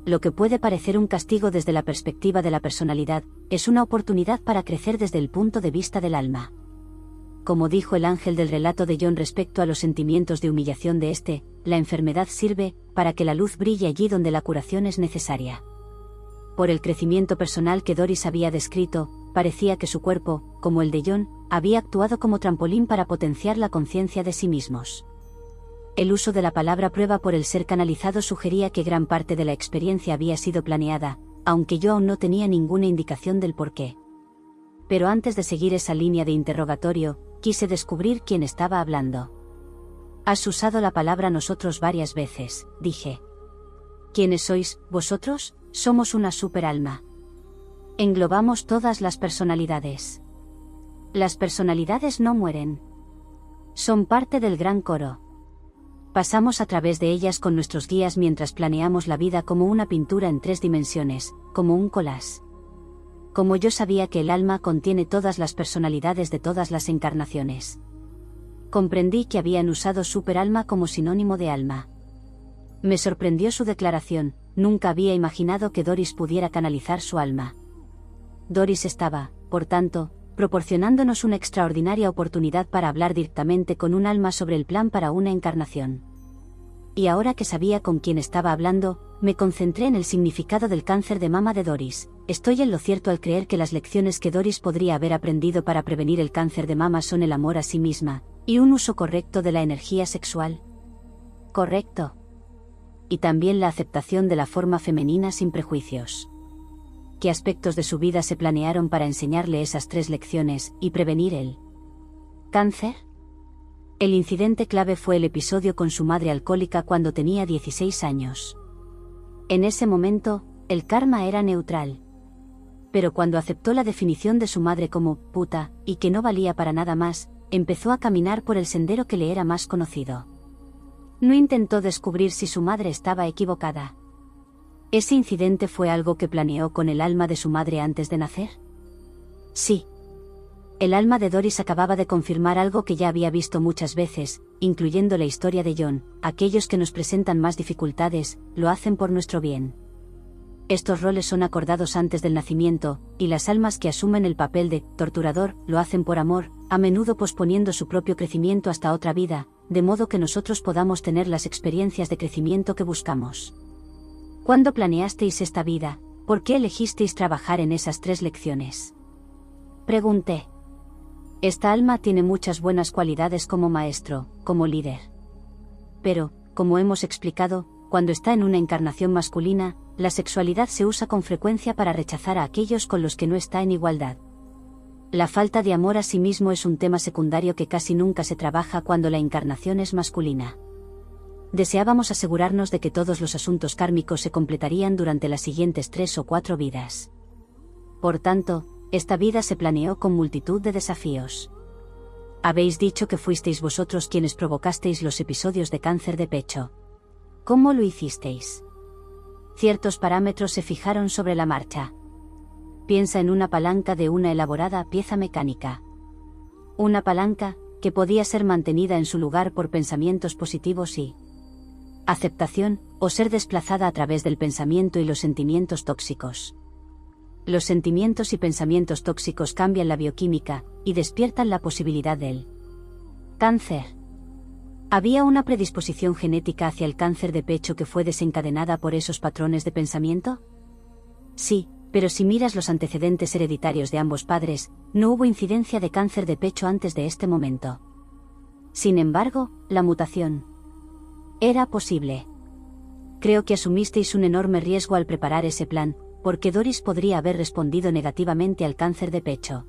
[SPEAKER 1] Lo que puede parecer un castigo desde la perspectiva de la personalidad, es una oportunidad para crecer desde el punto de vista del alma. Como dijo el ángel del relato de John respecto a los sentimientos de humillación de este, la enfermedad sirve para que la luz brille allí donde la curación es necesaria. Por el crecimiento personal que Doris había descrito, parecía que su cuerpo, como el de John, había actuado como trampolín para potenciar la conciencia de sí mismos. El uso de la palabra prueba por el ser canalizado sugería que gran parte de la experiencia había sido planeada, aunque yo aún no tenía ninguna indicación del porqué. Pero antes de seguir esa línea de interrogatorio, quise descubrir quién estaba hablando. Has usado la palabra nosotros varias veces, dije. ¿Quiénes sois, vosotros? Somos una superalma. Englobamos todas las personalidades. Las personalidades no mueren. Son parte del gran coro. Pasamos a través de ellas con nuestros guías mientras planeamos la vida como una pintura en 3 dimensiones, como un collage. Como yo sabía que el alma contiene todas las personalidades de todas las encarnaciones. Comprendí que habían usado superalma como sinónimo de alma. Me sorprendió su declaración, nunca había imaginado que Doris pudiera canalizar su alma. Doris estaba, por tanto, proporcionándonos una extraordinaria oportunidad para hablar directamente con un alma sobre el plan para una encarnación. Y ahora que sabía con quién estaba hablando, me concentré en el significado del cáncer de mama de Doris. Estoy en lo cierto al creer que las lecciones que Doris podría haber aprendido para prevenir el cáncer de mama son el amor a sí misma, y un uso correcto de la energía sexual. Correcto. Y también la aceptación de la forma femenina sin prejuicios. ¿Qué aspectos de su vida se planearon para enseñarle esas 3 lecciones y prevenir el cáncer? El incidente clave fue el episodio con su madre alcohólica cuando tenía 16 años. En ese momento, el karma era neutral. Pero cuando aceptó la definición de su madre como puta, y que no valía para nada más, empezó a caminar por el sendero que le era más conocido. No intentó descubrir si su madre estaba equivocada. ¿Ese incidente fue algo que planeó con el alma de su madre antes de nacer? Sí. El alma de Doris acababa de confirmar algo que ya había visto muchas veces, incluyendo la historia de John: aquellos que nos presentan más dificultades, lo hacen por nuestro bien. Estos roles son acordados antes del nacimiento, y las almas que asumen el papel de torturador, lo hacen por amor, a menudo posponiendo su propio crecimiento hasta otra vida, de modo que nosotros podamos tener las experiencias de crecimiento que buscamos. ¿Cuándo planeasteis esta vida? ¿Por qué elegisteis trabajar en esas 3 lecciones? Pregunté. Esta alma tiene muchas buenas cualidades como maestro, como líder. Pero, como hemos explicado, cuando está en una encarnación masculina, la sexualidad se usa con frecuencia para rechazar a aquellos con los que no está en igualdad. La falta de amor a sí mismo es un tema secundario que casi nunca se trabaja cuando la encarnación es masculina. Deseábamos asegurarnos de que todos los asuntos kármicos se completarían durante las siguientes 3 o 4 vidas. Por tanto, esta vida se planeó con multitud de desafíos. Habéis dicho que fuisteis vosotros quienes provocasteis los episodios de cáncer de pecho. ¿Cómo lo hicisteis? Ciertos parámetros se fijaron sobre la marcha. Piensa en una palanca de una elaborada pieza mecánica. Una palanca, que podía ser mantenida en su lugar por pensamientos positivos y aceptación, o ser desplazada a través del pensamiento y los sentimientos tóxicos. Los sentimientos y pensamientos tóxicos cambian la bioquímica, y despiertan la posibilidad del cáncer. ¿Había una predisposición genética hacia el cáncer de pecho que fue desencadenada por esos patrones de pensamiento? Sí, pero si miras los antecedentes hereditarios de ambos padres, no hubo incidencia de cáncer de pecho antes de este momento. Sin embargo, la mutación era posible. Creo que asumisteis un enorme riesgo al preparar ese plan, porque Doris podría haber respondido negativamente al cáncer de pecho.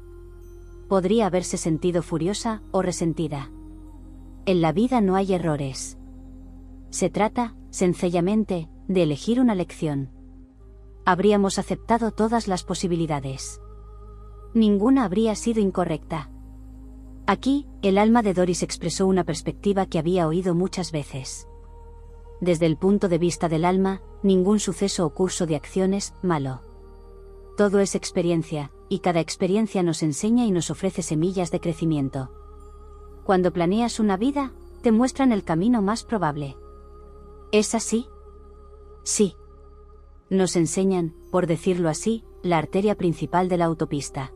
[SPEAKER 1] Podría haberse sentido furiosa o resentida. En la vida no hay errores. Se trata, sencillamente, de elegir una lección. Habríamos aceptado todas las posibilidades. Ninguna habría sido incorrecta. Aquí, el alma de Doris expresó una perspectiva que había oído muchas veces. Desde el punto de vista del alma, ningún suceso o curso de acción es malo. Todo es experiencia, y cada experiencia nos enseña y nos ofrece semillas de crecimiento. Cuando planeas una vida, te muestran el camino más probable. ¿Es así? Sí. Nos enseñan, por decirlo así, la arteria principal de la autopista.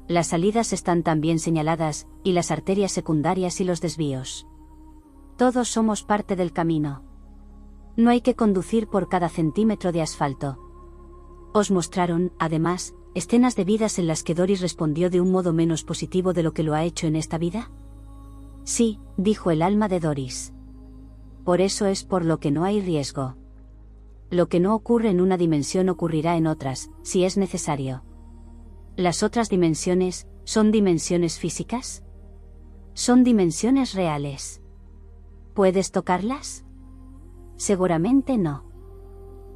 [SPEAKER 1] Las salidas están también señaladas, y las arterias secundarias y los desvíos. Todos somos parte del camino. No hay que conducir por cada centímetro de asfalto. Os mostraron, además, escenas de vidas en las que Doris respondió de un modo menos positivo de lo que lo ha hecho en esta vida. Sí, dijo el alma de Doris. Por eso es por lo que no hay riesgo. Lo que no ocurre en una dimensión ocurrirá en otras, si es necesario. ¿Las otras dimensiones, son dimensiones físicas? Son dimensiones reales. ¿Puedes tocarlas? Seguramente no.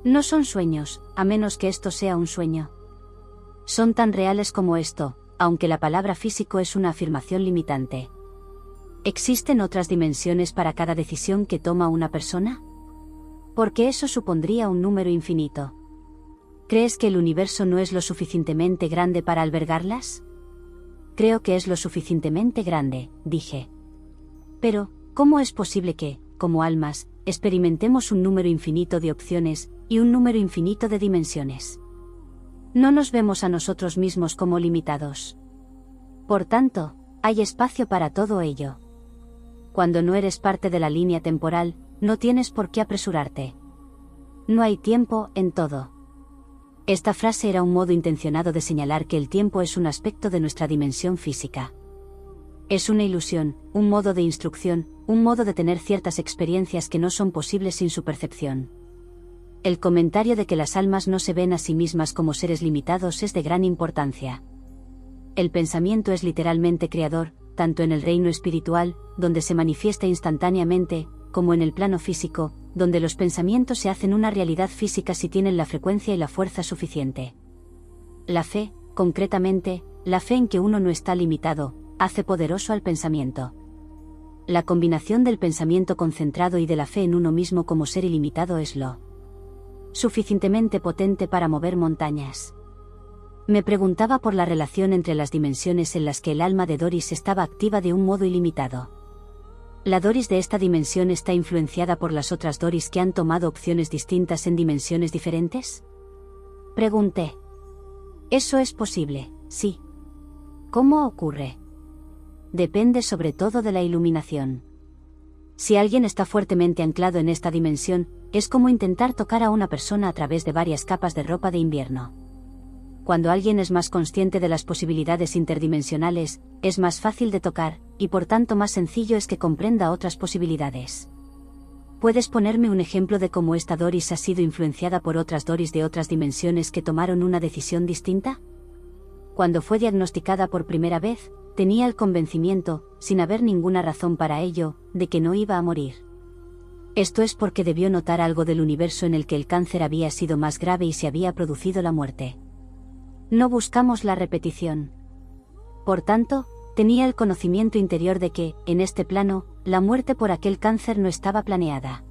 [SPEAKER 1] No son sueños, a menos que esto sea un sueño. Son tan reales como esto, aunque la palabra físico es una afirmación limitante. ¿Existen otras dimensiones para cada decisión que toma una persona? Porque eso supondría un número infinito. ¿Crees que el universo no es lo suficientemente grande para albergarlas? Creo que es lo suficientemente grande, dije. Pero, ¿cómo es posible que, como almas, experimentemos un número infinito de opciones, y un número infinito de dimensiones? No nos vemos a nosotros mismos como limitados. Por tanto, hay espacio para todo ello. Cuando no eres parte de la línea temporal, no tienes por qué apresurarte. No hay tiempo en todo. Esta frase era un modo intencionado de señalar que el tiempo es un aspecto de nuestra dimensión física. Es una ilusión, un modo de instrucción, un modo de tener ciertas experiencias que no son posibles sin su percepción. El comentario de que las almas no se ven a sí mismas como seres limitados es de gran importancia. El pensamiento es literalmente creador, tanto en el reino espiritual, donde se manifiesta instantáneamente, como en el plano físico, donde los pensamientos se hacen una realidad física si tienen la frecuencia y la fuerza suficiente. La fe, concretamente, la fe en que uno no está limitado, hace poderoso al pensamiento. La combinación del pensamiento concentrado y de la fe en uno mismo como ser ilimitado es lo suficientemente potente para mover montañas. Me preguntaba por la relación entre las dimensiones en las que el alma de Doris estaba activa de un modo ilimitado. ¿La Doris de esta dimensión está influenciada por las otras Doris que han tomado opciones distintas en dimensiones diferentes? Pregunté. Eso es posible, sí. ¿Cómo ocurre? Depende sobre todo de la iluminación. Si alguien está fuertemente anclado en esta dimensión, es como intentar tocar a una persona a través de varias capas de ropa de invierno. Cuando alguien es más consciente de las posibilidades interdimensionales, es más fácil de tocar, y por tanto más sencillo es que comprenda otras posibilidades. ¿Puedes ponerme un ejemplo de cómo esta Doris ha sido influenciada por otras Doris de otras dimensiones que tomaron una decisión distinta? Cuando fue diagnosticada por primera vez, tenía el convencimiento, sin haber ninguna razón para ello, de que no iba a morir. Esto es porque debió notar algo del universo en el que el cáncer había sido más grave y se había producido la muerte. No buscamos la repetición. Por tanto, tenía el conocimiento interior de que, en este plano, la muerte por aquel cáncer no estaba planeada.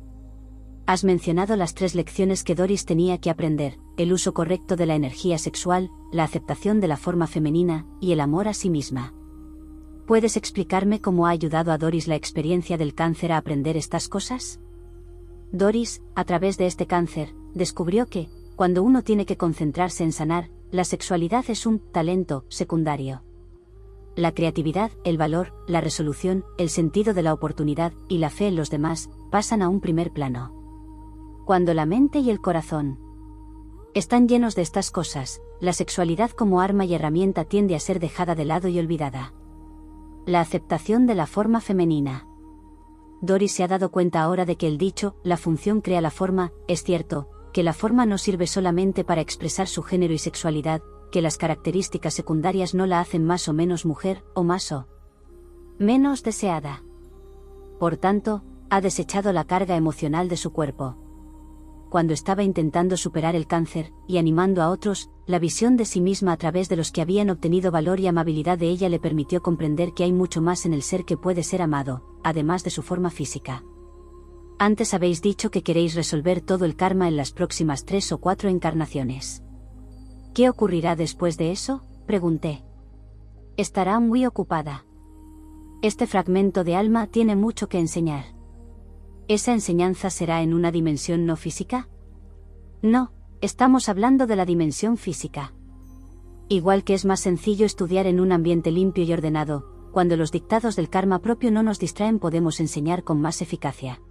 [SPEAKER 1] Has mencionado las 3 lecciones que Doris tenía que aprender: el uso correcto de la energía sexual, la aceptación de la forma femenina, y el amor a sí misma. ¿Puedes explicarme cómo ha ayudado a Doris la experiencia del cáncer a aprender estas cosas? Doris, a través de este cáncer, descubrió que, cuando uno tiene que concentrarse en sanar, la sexualidad es un talento secundario. La creatividad, el valor, la resolución, el sentido de la oportunidad y la fe en los demás pasan a un primer plano. Cuando la mente y el corazón están llenos de estas cosas, la sexualidad como arma y herramienta tiende a ser dejada de lado y olvidada. La aceptación de la forma femenina. Doris se ha dado cuenta ahora de que el dicho, la función crea la forma, es cierto, que la forma no sirve solamente para expresar su género y sexualidad, que las características secundarias no la hacen más o menos mujer, o más o menos deseada. Por tanto, ha desechado la carga emocional de su cuerpo. Cuando estaba intentando superar el cáncer, y animando a otros, la visión de sí misma a través de los que habían obtenido valor y amabilidad de ella le permitió comprender que hay mucho más en el ser que puede ser amado, además de su forma física. Antes habéis dicho que queréis resolver todo el karma en las próximas 3 o 4 encarnaciones. ¿Qué ocurrirá después de eso?, pregunté. Estará muy ocupada. Este fragmento de alma tiene mucho que enseñar. ¿Esa enseñanza será en una dimensión no física? No, estamos hablando de la dimensión física. Igual que es más sencillo estudiar en un ambiente limpio y ordenado, cuando los dictados del karma propio no nos distraen podemos enseñar con más eficacia.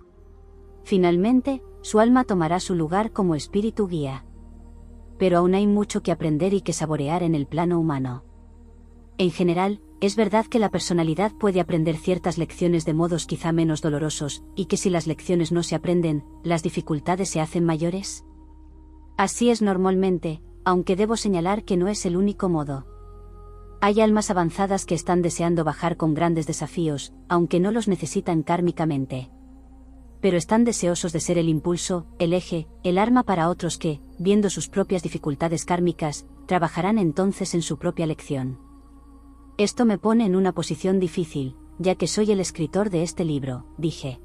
[SPEAKER 1] Finalmente, su alma tomará su lugar como espíritu guía. Pero aún hay mucho que aprender y que saborear en el plano humano. En general, es verdad que la personalidad puede aprender ciertas lecciones de modos quizá menos dolorosos, y que si las lecciones no se aprenden, las dificultades se hacen mayores. Así es normalmente, aunque debo señalar que no es el único modo. Hay almas avanzadas que están deseando bajar con grandes desafíos, aunque no los necesitan kármicamente. Pero están deseosos de ser el impulso, el eje, el arma para otros que, viendo sus propias dificultades kármicas, trabajarán entonces en su propia lección. Esto me pone en una posición difícil, ya que soy el escritor de este libro, dije.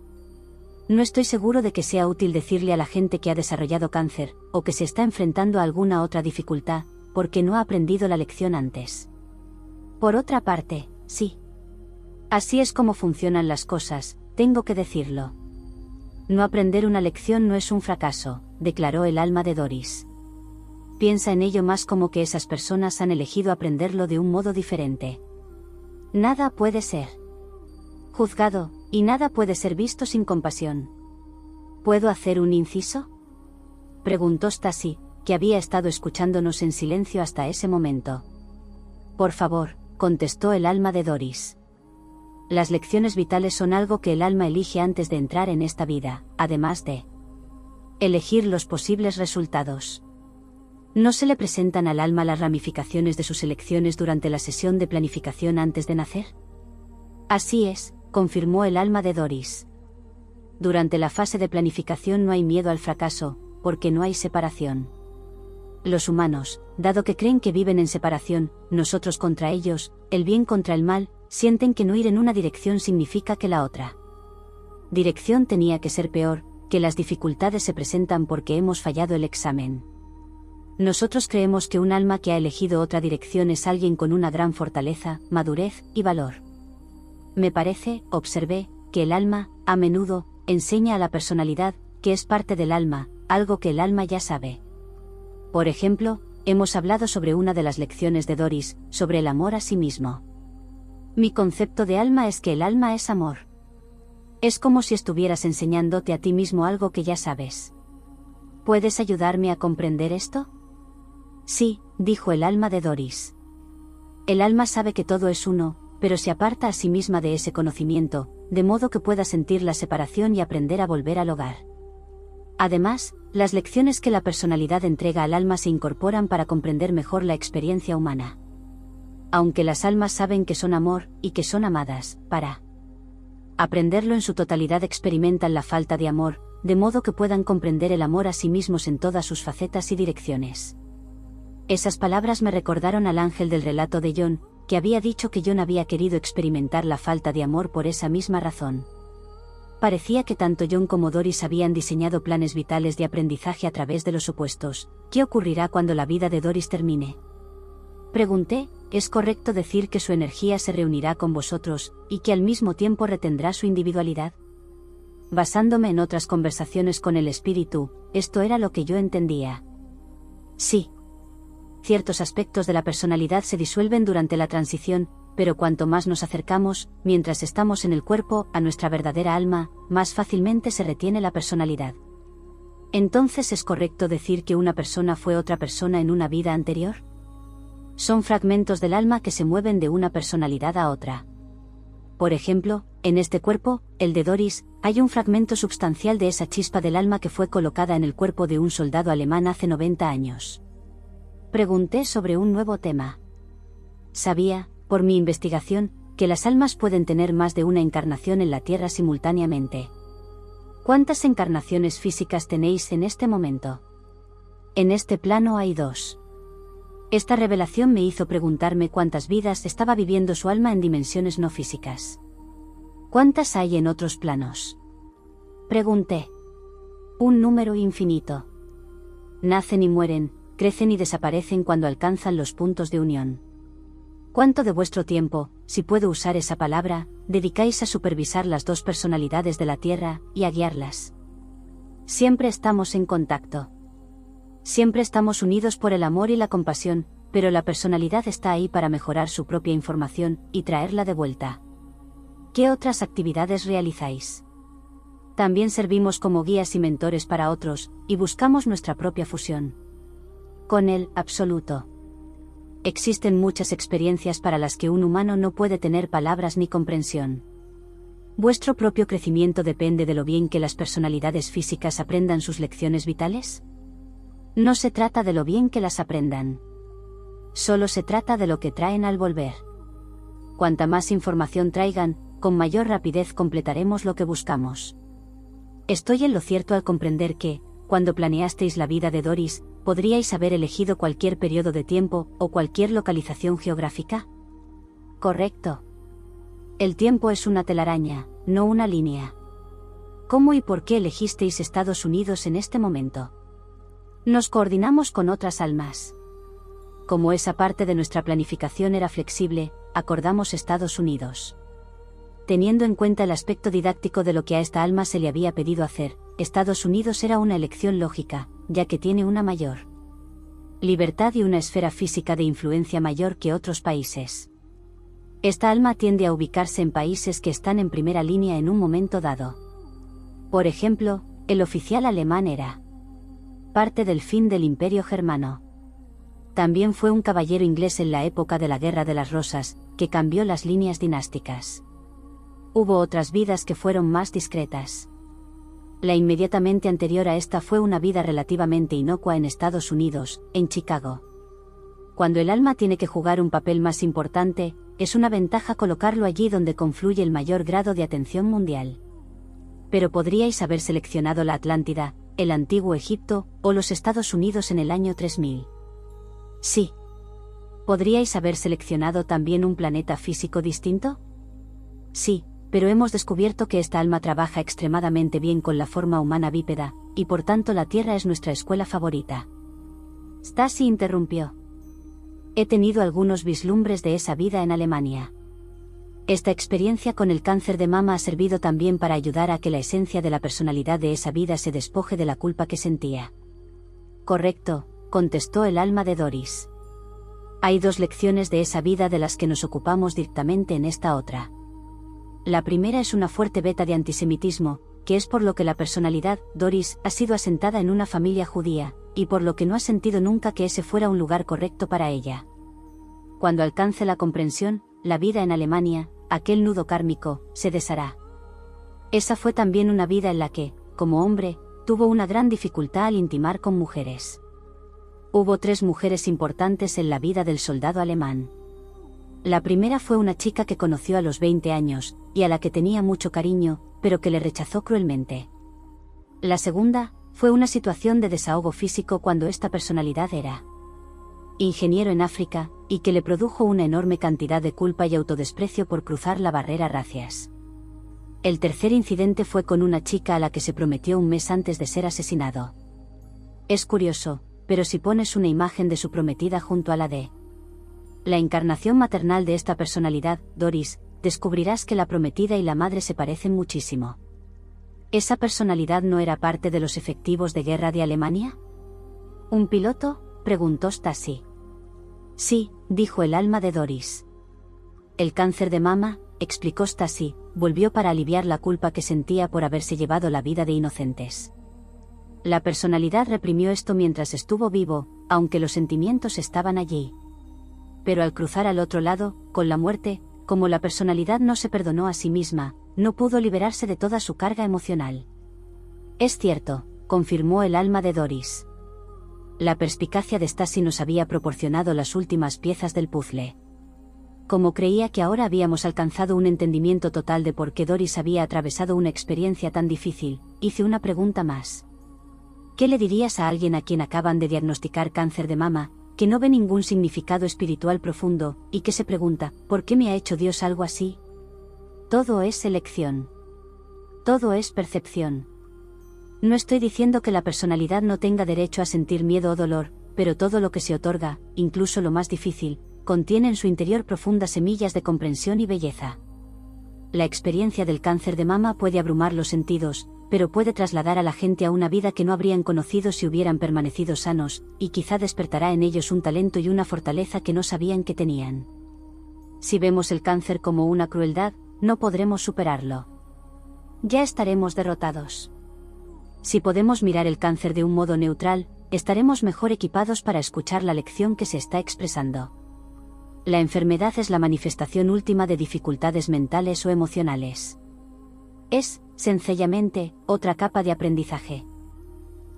[SPEAKER 1] No estoy seguro de que sea útil decirle a la gente que ha desarrollado cáncer, o que se está enfrentando a alguna otra dificultad, porque no ha aprendido la lección antes. Por otra parte, sí. Así es como funcionan las cosas, tengo que decirlo. No aprender una lección no es un fracaso, declaró el alma de Doris. Piensa en ello más como que esas personas han elegido aprenderlo de un modo diferente. Nada puede ser juzgado, y nada puede ser visto sin compasión. ¿Puedo hacer un inciso?, preguntó Stasi, que había estado escuchándonos en silencio hasta ese momento. Por favor, contestó el alma de Doris. Las lecciones vitales son algo que el alma elige antes de entrar en esta vida, además de elegir los posibles resultados. ¿No se le presentan al alma las ramificaciones de sus elecciones durante la sesión de planificación antes de nacer? Así es, confirmó el alma de Doris. Durante la fase de planificación no hay miedo al fracaso, porque no hay separación. Los humanos, dado que creen que viven en separación, nosotros contra ellos, el bien contra el mal, sienten que no ir en una dirección significa que la otra dirección tenía que ser peor, que las dificultades se presentan porque hemos fallado el examen. Nosotros creemos que un alma que ha elegido otra dirección es alguien con una gran fortaleza, madurez y valor. Me parece, observé, que el alma, a menudo, enseña a la personalidad, que es parte del alma, algo que el alma ya sabe. Por ejemplo, hemos hablado sobre una de las lecciones de Doris, sobre el amor a sí mismo. Mi concepto de alma es que el alma es amor. Es como si estuvieras enseñándote a ti mismo algo que ya sabes. ¿Puedes ayudarme a comprender esto? Sí, dijo el alma de Doris. El alma sabe que todo es uno, pero se aparta a sí misma de ese conocimiento, de modo que pueda sentir la separación y aprender a volver al hogar. Además, las lecciones que la personalidad entrega al alma se incorporan para comprender mejor la experiencia humana. Aunque las almas saben que son amor, y que son amadas, para aprenderlo en su totalidad experimentan la falta de amor, de modo que puedan comprender el amor a sí mismos en todas sus facetas y direcciones. Esas palabras me recordaron al ángel del relato de John, que había dicho que John había querido experimentar la falta de amor por esa misma razón. Parecía que tanto John como Doris habían diseñado planes vitales de aprendizaje a través de los opuestos. ¿Qué ocurrirá cuando la vida de Doris termine? Pregunté, ¿es correcto decir que su energía se reunirá con vosotros, y que al mismo tiempo retendrá su individualidad? Basándome en otras conversaciones con el espíritu, esto era lo que yo entendía. Sí. Ciertos aspectos de la personalidad se disuelven durante la transición, pero cuanto más nos acercamos, mientras estamos en el cuerpo, a nuestra verdadera alma, más fácilmente se retiene la personalidad. ¿Entonces es correcto decir que una persona fue otra persona en una vida anterior? Son fragmentos del alma que se mueven de una personalidad a otra. Por ejemplo, en este cuerpo, el de Doris, hay un fragmento substancial de esa chispa del alma que fue colocada en el cuerpo de un soldado alemán hace 90 años. Pregunté sobre un nuevo tema. Sabía, por mi investigación, que las almas pueden tener más de una encarnación en la Tierra simultáneamente. ¿Cuántas encarnaciones físicas tenéis en este momento? En este plano hay 2. Esta revelación me hizo preguntarme cuántas vidas estaba viviendo su alma en dimensiones no físicas. ¿Cuántas hay en otros planos? Pregunté. Un número infinito. Nacen y mueren, crecen y desaparecen cuando alcanzan los puntos de unión. ¿Cuánto de vuestro tiempo, si puedo usar esa palabra, dedicáis a supervisar las 2 personalidades de la Tierra, y a guiarlas? Siempre estamos en contacto. Siempre estamos unidos por el amor y la compasión, pero la personalidad está ahí para mejorar su propia información, y traerla de vuelta. ¿Qué otras actividades realizáis? También servimos como guías y mentores para otros, y buscamos nuestra propia fusión con el absoluto. Existen muchas experiencias para las que un humano no puede tener palabras ni comprensión. ¿Vuestro propio crecimiento depende de lo bien que las personalidades físicas aprendan sus lecciones vitales? No se trata de lo bien que las aprendan. Solo se trata de lo que traen al volver. Cuanta más información traigan, con mayor rapidez completaremos lo que buscamos. Estoy en lo cierto al comprender que, cuando planeasteis la vida de Doris, ¿podríais haber elegido cualquier periodo de tiempo, o cualquier localización geográfica? Correcto. El tiempo es una telaraña, no una línea. ¿Cómo y por qué elegisteis Estados Unidos en este momento? Nos coordinamos con otras almas. Como esa parte de nuestra planificación era flexible, acordamos Estados Unidos. Teniendo en cuenta el aspecto didáctico de lo que a esta alma se le había pedido hacer, Estados Unidos era una elección lógica, ya que tiene una mayor libertad y una esfera física de influencia mayor que otros países. Esta alma tiende a ubicarse en países que están en primera línea en un momento dado. Por ejemplo, el oficial alemán era parte del fin del Imperio Germano. También fue un caballero inglés en la época de la Guerra de las Rosas, que cambió las líneas dinásticas. Hubo otras vidas que fueron más discretas. La inmediatamente anterior a esta fue una vida relativamente inocua en Estados Unidos, en Chicago. Cuando el alma tiene que jugar un papel más importante, es una ventaja colocarlo allí donde confluye el mayor grado de atención mundial. Pero podríais haber seleccionado la Atlántida, el antiguo Egipto, o los Estados Unidos en el año 3000. Sí. ¿Podríais haber seleccionado también un planeta físico distinto? Sí, pero hemos descubierto que esta alma trabaja extremadamente bien con la forma humana bípeda, y por tanto la Tierra es nuestra escuela favorita. Stasi interrumpió. He tenido algunos vislumbres de esa vida en Alemania. Esta experiencia con el cáncer de mama ha servido también para ayudar a que la esencia de la personalidad de esa vida se despoje de la culpa que sentía. Correcto, contestó el alma de Doris. Hay dos lecciones de esa vida de las que nos ocupamos directamente en esta otra. La primera es una fuerte beta de antisemitismo, que es por lo que la personalidad, Doris, ha sido asentada en una familia judía, y por lo que no ha sentido nunca que ese fuera un lugar correcto para ella. Cuando alcance la comprensión, la vida en Alemania, aquel nudo kármico, se deshará. Esa fue también una vida en la que, como hombre, tuvo una gran dificultad al intimar con mujeres. Hubo 3 mujeres importantes en la vida del soldado alemán. La primera fue una chica que conoció a los 20 años, y a la que tenía mucho cariño, pero que le rechazó cruelmente. La segunda, fue una situación de desahogo físico cuando esta personalidad era ingeniero en África, y que le produjo una enorme cantidad de culpa y autodesprecio por cruzar la barrera racias. El tercer incidente fue con una chica a la que se prometió un mes antes de ser asesinado. Es curioso, pero si pones una imagen de su prometida junto a la de la encarnación maternal de esta personalidad, Doris, descubrirás que la prometida y la madre se parecen muchísimo. ¿Esa personalidad no era parte de los efectivos de guerra de Alemania? ¿Un piloto?, preguntó Stasi. Sí, dijo el alma de Doris. El cáncer de mama, explicó Stasi, volvió para aliviar la culpa que sentía por haberse llevado la vida de inocentes. La personalidad reprimió esto mientras estuvo vivo, aunque los sentimientos estaban allí. Pero al cruzar al otro lado, con la muerte, como la personalidad no se perdonó a sí misma, no pudo liberarse de toda su carga emocional. Es cierto, confirmó el alma de Doris. La perspicacia de Stasi nos había proporcionado las últimas piezas del puzzle. Como creía que ahora habíamos alcanzado un entendimiento total de por qué Doris había atravesado una experiencia tan difícil, hice una pregunta más. ¿Qué le dirías a alguien a quien acaban de diagnosticar cáncer de mama, que no ve ningún significado espiritual profundo, y que se pregunta, ¿por qué me ha hecho Dios algo así? Todo es elección. Todo es percepción. No estoy diciendo que la personalidad no tenga derecho a sentir miedo o dolor, pero todo lo que se otorga, incluso lo más difícil, contiene en su interior profundas semillas de comprensión y belleza. La experiencia del cáncer de mama puede abrumar los sentidos, pero puede trasladar a la gente a una vida que no habrían conocido si hubieran permanecido sanos, y quizá despertará en ellos un talento y una fortaleza que no sabían que tenían. Si vemos el cáncer como una crueldad, no podremos superarlo. Ya estaremos derrotados. Si podemos mirar el cáncer de un modo neutral, estaremos mejor equipados para escuchar la lección que se está expresando. La enfermedad es la manifestación última de dificultades mentales o emocionales. Es, sencillamente, otra capa de aprendizaje.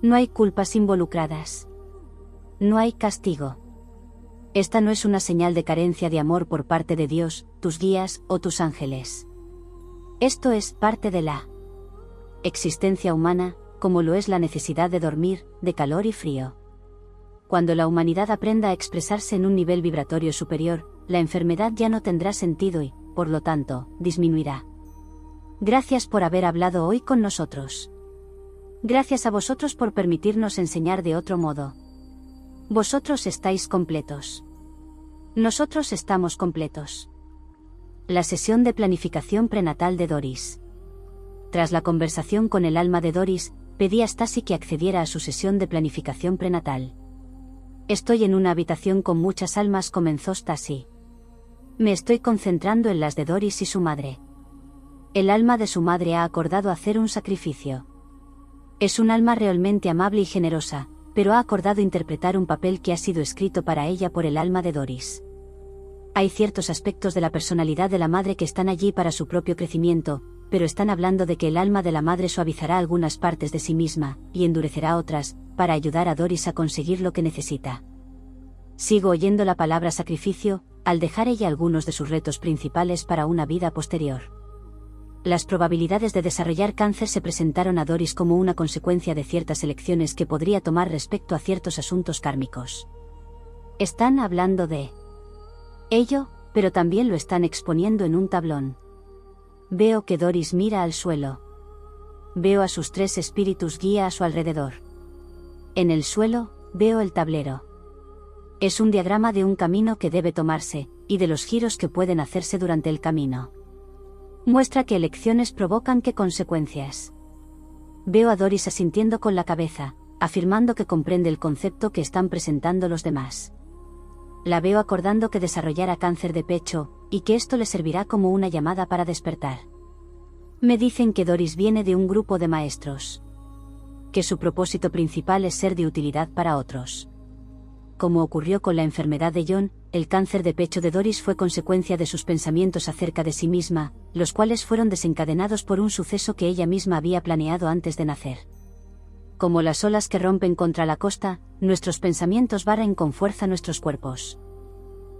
[SPEAKER 1] No hay culpas involucradas. No hay castigo. Esta no es una señal de carencia de amor por parte de Dios, tus guías o tus ángeles. Esto es parte de la existencia humana, como lo es la necesidad de dormir, de calor y frío. Cuando la humanidad aprenda a expresarse en un nivel vibratorio superior, la enfermedad ya no tendrá sentido y, por lo tanto, disminuirá. Gracias por haber hablado hoy con nosotros. Gracias a vosotros por permitirnos enseñar de otro modo. Vosotros estáis completos. Nosotros estamos completos. La sesión de planificación prenatal de Doris. Tras la conversación con el alma de Doris, pedí a Stasi que accediera a su sesión de planificación prenatal. Estoy en una habitación con muchas almas, comenzó Stasi. Me estoy concentrando en las de Doris y su madre. El alma de su madre ha acordado hacer un sacrificio. Es un alma realmente amable y generosa, pero ha acordado interpretar un papel que ha sido escrito para ella por el alma de Doris. Hay ciertos aspectos de la personalidad de la madre que están allí para su propio crecimiento, pero están hablando de que el alma de la madre suavizará algunas partes de sí misma, y endurecerá otras, para ayudar a Doris a conseguir lo que necesita. Sigo oyendo la palabra sacrificio, al dejar ella algunos de sus retos principales para una vida posterior. Las probabilidades de desarrollar cáncer se presentaron a Doris como una consecuencia de ciertas elecciones que podría tomar respecto a ciertos asuntos kármicos. Están hablando de ello, pero también lo están exponiendo en un tablón. Veo que Doris mira al suelo. Veo a sus 3 espíritus guía a su alrededor. En el suelo, veo el tablero. Es un diagrama de un camino que debe tomarse, y de los giros que pueden hacerse durante el camino. Muestra que elecciones provocan qué consecuencias. Veo a Doris asintiendo con la cabeza, afirmando que comprende el concepto que están presentando los demás. La veo acordando que desarrollará cáncer de pecho, y que esto le servirá como una llamada para despertar. Me dicen que Doris viene de un grupo de maestros. Que su propósito principal es ser de utilidad para otros. Como ocurrió con la enfermedad de John, el cáncer de pecho de Doris fue consecuencia de sus pensamientos acerca de sí misma, los cuales fueron desencadenados por un suceso que ella misma había planeado antes de nacer. Como las olas que rompen contra la costa, nuestros pensamientos barren con fuerza nuestros cuerpos.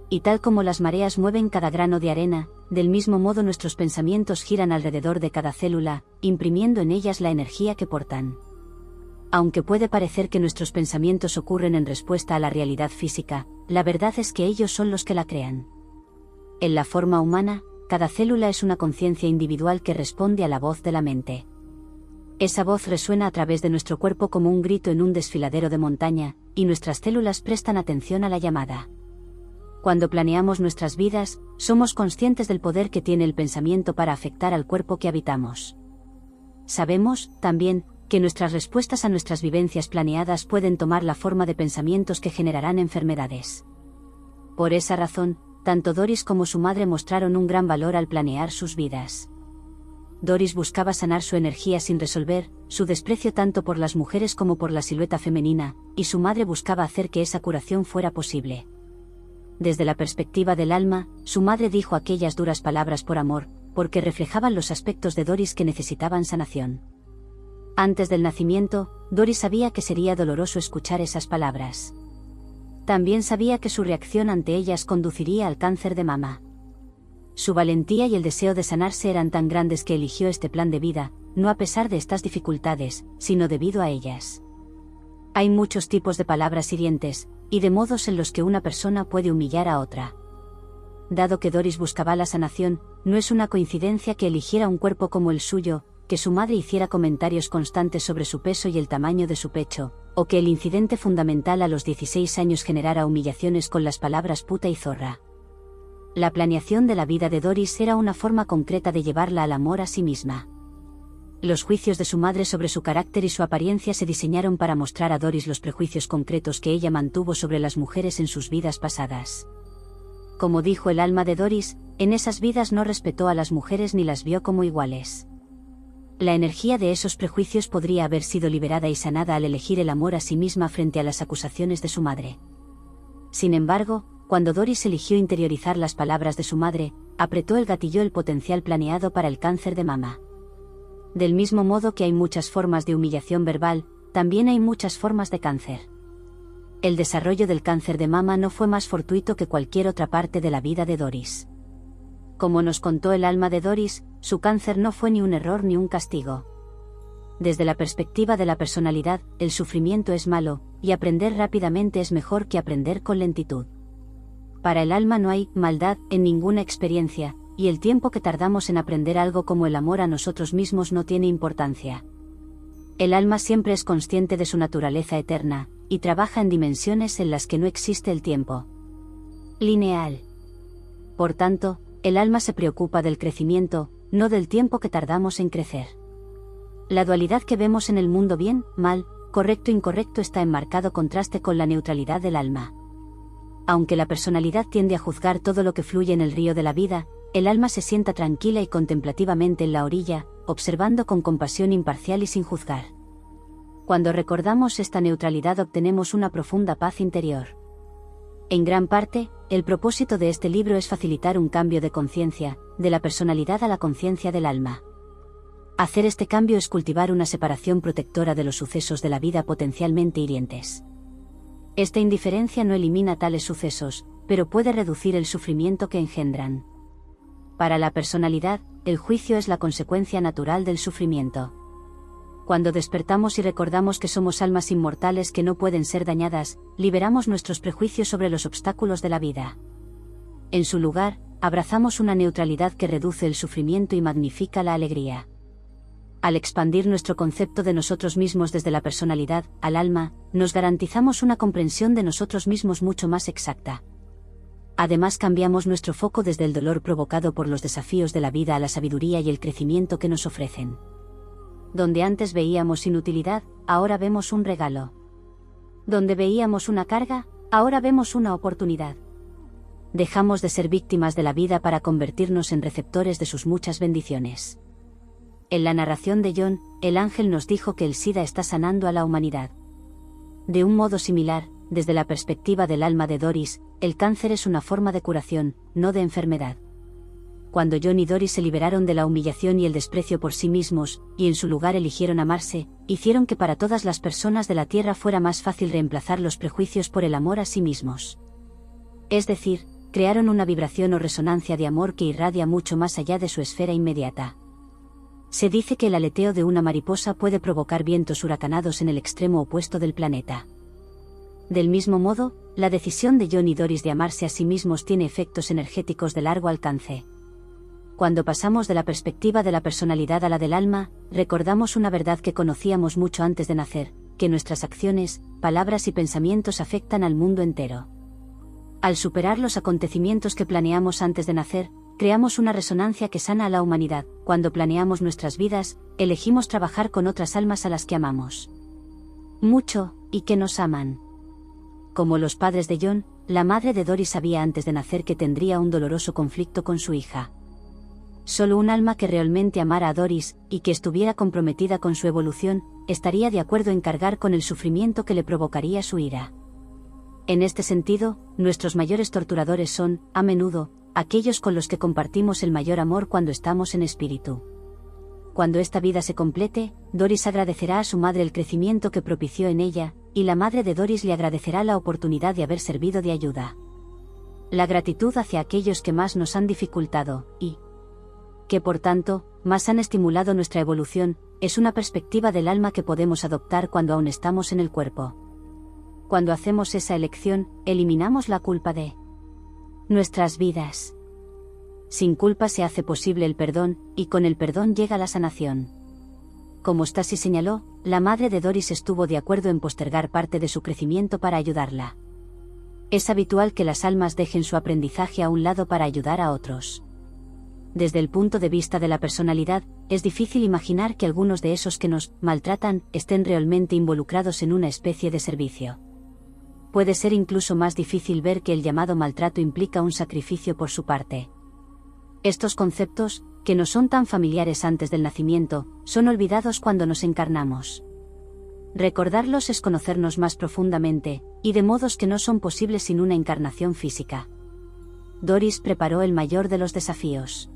[SPEAKER 1] Y tal como las mareas mueven cada grano de arena, del mismo modo nuestros pensamientos giran alrededor de cada célula, imprimiendo en ellas la energía que portan. Aunque puede parecer que nuestros pensamientos ocurren en respuesta a la realidad física, la verdad es que ellos son los que la crean. En la forma humana, cada célula es una conciencia individual que responde a la voz de la mente. Esa voz resuena a través de nuestro cuerpo como un grito en un desfiladero de montaña, y nuestras células prestan atención a la llamada. Cuando planeamos nuestras vidas, somos conscientes del poder que tiene el pensamiento para afectar al cuerpo que habitamos. Sabemos, también, que nuestras respuestas a nuestras vivencias planeadas pueden tomar la forma de pensamientos que generarán enfermedades. Por esa razón, tanto Doris como su madre mostraron un gran valor al planear sus vidas. Doris buscaba sanar su energía sin resolver, su desprecio tanto por las mujeres como por la silueta femenina, y su madre buscaba hacer que esa curación fuera posible. Desde la perspectiva del alma, su madre dijo aquellas duras palabras por amor, porque reflejaban los aspectos de Doris que necesitaban sanación. Antes del nacimiento, Doris sabía que sería doloroso escuchar esas palabras. También sabía que su reacción ante ellas conduciría al cáncer de mama. Su valentía y el deseo de sanarse eran tan grandes que eligió este plan de vida, no a pesar de estas dificultades, sino debido a ellas. Hay muchos tipos de palabras hirientes, y de modos en los que una persona puede humillar a otra. Dado que Doris buscaba la sanación, no es una coincidencia que eligiera un cuerpo como el suyo, que su madre hiciera comentarios constantes sobre su peso y el tamaño de su pecho, o que el incidente fundamental a los 16 años generara humillaciones con las palabras puta y zorra. La planeación de la vida de Doris era una forma concreta de llevarla al amor a sí misma. Los juicios de su madre sobre su carácter y su apariencia se diseñaron para mostrar a Doris los prejuicios concretos que ella mantuvo sobre las mujeres en sus vidas pasadas. Como dijo el alma de Doris, en esas vidas no respetó a las mujeres ni las vio como iguales. La energía de esos prejuicios podría haber sido liberada y sanada al elegir el amor a sí misma frente a las acusaciones de su madre. Sin embargo, cuando Doris eligió interiorizar las palabras de su madre, apretó el gatillo el potencial planeado para el cáncer de mama. Del mismo modo que hay muchas formas de humillación verbal, también hay muchas formas de cáncer. El desarrollo del cáncer de mama no fue más fortuito que cualquier otra parte de la vida de Doris. Como nos contó el alma de Doris, su cáncer no fue ni un error ni un castigo. Desde la perspectiva de la personalidad, el sufrimiento es malo, y aprender rápidamente es mejor que aprender con lentitud. Para el alma no hay maldad en ninguna experiencia, y el tiempo que tardamos en aprender algo como el amor a nosotros mismos no tiene importancia. El alma siempre es consciente de su naturaleza eterna, y trabaja en dimensiones en las que no existe el tiempo lineal. Por tanto, el alma se preocupa del crecimiento, no del tiempo que tardamos en crecer. La dualidad que vemos en el mundo bien, mal, correcto, incorrecto está en marcado contraste con la neutralidad del alma. Aunque la personalidad tiende a juzgar todo lo que fluye en el río de la vida, el alma se sienta tranquila y contemplativamente en la orilla, observando con compasión imparcial y sin juzgar. Cuando recordamos esta neutralidad obtenemos una profunda paz interior. En gran parte, el propósito de este libro es facilitar un cambio de conciencia, de la personalidad a la conciencia del alma. Hacer este cambio es cultivar una separación protectora de los sucesos de la vida potencialmente hirientes. Esta indiferencia no elimina tales sucesos, pero puede reducir el sufrimiento que engendran. Para la personalidad, el juicio es la consecuencia natural del sufrimiento. Cuando despertamos y recordamos que somos almas inmortales que no pueden ser dañadas, liberamos nuestros prejuicios sobre los obstáculos de la vida. En su lugar, abrazamos una neutralidad que reduce el sufrimiento y magnifica la alegría. Al expandir nuestro concepto de nosotros mismos desde la personalidad al alma, nos garantizamos una comprensión de nosotros mismos mucho más exacta. Además, cambiamos nuestro foco desde el dolor provocado por los desafíos de la vida a la sabiduría y el crecimiento que nos ofrecen. Donde antes veíamos inutilidad, ahora vemos un regalo. Donde veíamos una carga, ahora vemos una oportunidad. Dejamos de ser víctimas de la vida para convertirnos en receptores de sus muchas bendiciones. En la narración de John, el ángel nos dijo que el SIDA está sanando a la humanidad. De un modo similar, desde la perspectiva del alma de Doris, el cáncer es una forma de curación, no de enfermedad. Cuando John y Doris se liberaron de la humillación y el desprecio por sí mismos, y en su lugar eligieron amarse, hicieron que para todas las personas de la Tierra fuera más fácil reemplazar los prejuicios por el amor a sí mismos. Es decir, crearon una vibración o resonancia de amor que irradia mucho más allá de su esfera inmediata. Se dice que el aleteo de una mariposa puede provocar vientos huracanados en el extremo opuesto del planeta. Del mismo modo, la decisión de John y Doris de amarse a sí mismos tiene efectos energéticos de largo alcance. Cuando pasamos de la perspectiva de la personalidad a la del alma, recordamos una verdad que conocíamos mucho antes de nacer, que nuestras acciones, palabras y pensamientos afectan al mundo entero. Al superar los acontecimientos que planeamos antes de nacer, creamos una resonancia que sana a la humanidad. Cuando planeamos nuestras vidas, elegimos trabajar con otras almas a las que amamos mucho, y que nos aman. Como los padres de John, la madre de Doris sabía antes de nacer que tendría un doloroso conflicto con su hija. Solo un alma que realmente amara a Doris, y que estuviera comprometida con su evolución, estaría de acuerdo en cargar con el sufrimiento que le provocaría su ira. En este sentido, nuestros mayores torturadores son, a menudo, aquellos con los que compartimos el mayor amor cuando estamos en espíritu. Cuando esta vida se complete, Doris agradecerá a su madre el crecimiento que propició en ella, y la madre de Doris le agradecerá la oportunidad de haber servido de ayuda. La gratitud hacia aquellos que más nos han dificultado, y que por tanto, más han estimulado nuestra evolución, es una perspectiva del alma que podemos adoptar cuando aún estamos en el cuerpo. Cuando hacemos esa elección, eliminamos la culpa de nuestras vidas. Sin culpa se hace posible el perdón, y con el perdón llega la sanación. Como Stasi señaló, la madre de Doris estuvo de acuerdo en postergar parte de su crecimiento para ayudarla. Es habitual que las almas dejen su aprendizaje a un lado para ayudar a otros. Desde el punto de vista de la personalidad, es difícil imaginar que algunos de esos que nos maltratan estén realmente involucrados en una especie de servicio. Puede ser incluso más difícil ver que el llamado maltrato implica un sacrificio por su parte. Estos conceptos, que no son tan familiares antes del nacimiento, son olvidados cuando nos encarnamos. Recordarlos es conocernos más profundamente, y de modos que no son posibles sin una encarnación física. Doris preparó el mayor de los desafíos.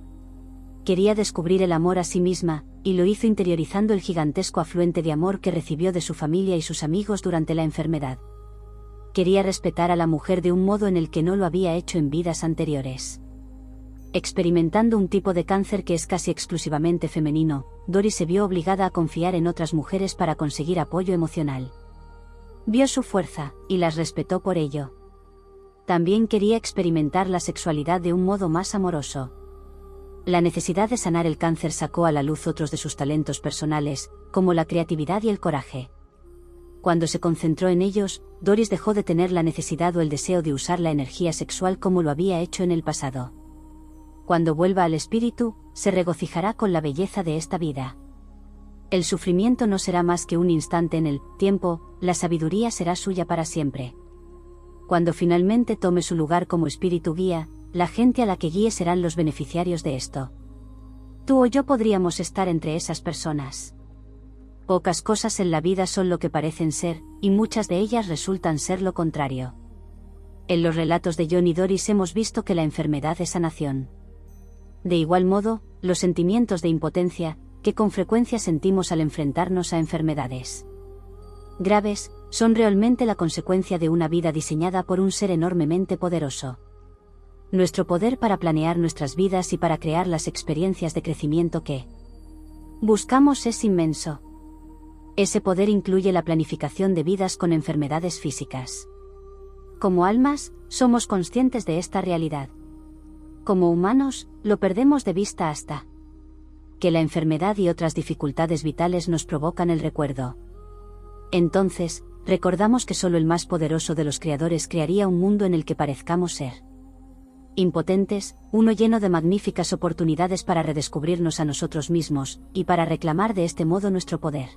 [SPEAKER 1] Quería descubrir el amor a sí misma, y lo hizo interiorizando el gigantesco afluente de amor que recibió de su familia y sus amigos durante la enfermedad. Quería respetar a la mujer de un modo en el que no lo había hecho en vidas anteriores. Experimentando un tipo de cáncer que es casi exclusivamente femenino, Doris se vio obligada a confiar en otras mujeres para conseguir apoyo emocional. Vio su fuerza, y las respetó por ello. También quería experimentar la sexualidad de un modo más amoroso. La necesidad de sanar el cáncer sacó a la luz otros de sus talentos personales, como la creatividad y el coraje. Cuando se concentró en ellos, Doris dejó de tener la necesidad o el deseo de usar la energía sexual como lo había hecho en el pasado. Cuando vuelva al espíritu, se regocijará con la belleza de esta vida. El sufrimiento no será más que un instante en el tiempo, la sabiduría será suya para siempre. Cuando finalmente tome su lugar como espíritu guía, la gente a la que guíe serán los beneficiarios de esto. Tú o yo podríamos estar entre esas personas. Pocas cosas en la vida son lo que parecen ser, y muchas de ellas resultan ser lo contrario. En los relatos de John y Doris hemos visto que la enfermedad es sanación. De igual modo, los sentimientos de impotencia, que con frecuencia sentimos al enfrentarnos a enfermedades graves, son realmente la consecuencia de una vida diseñada por un ser enormemente poderoso. Nuestro poder para planear nuestras vidas y para crear las experiencias de crecimiento que buscamos es inmenso. Ese poder incluye la planificación de vidas con enfermedades físicas. Como almas, somos conscientes de esta realidad. Como humanos, lo perdemos de vista hasta que la enfermedad y otras dificultades vitales nos provocan el recuerdo. Entonces, recordamos que solo el más poderoso de los creadores crearía un mundo en el que parezcamos ser impotentes, uno lleno de magníficas oportunidades para redescubrirnos a nosotros mismos, y para reclamar de este modo nuestro poder.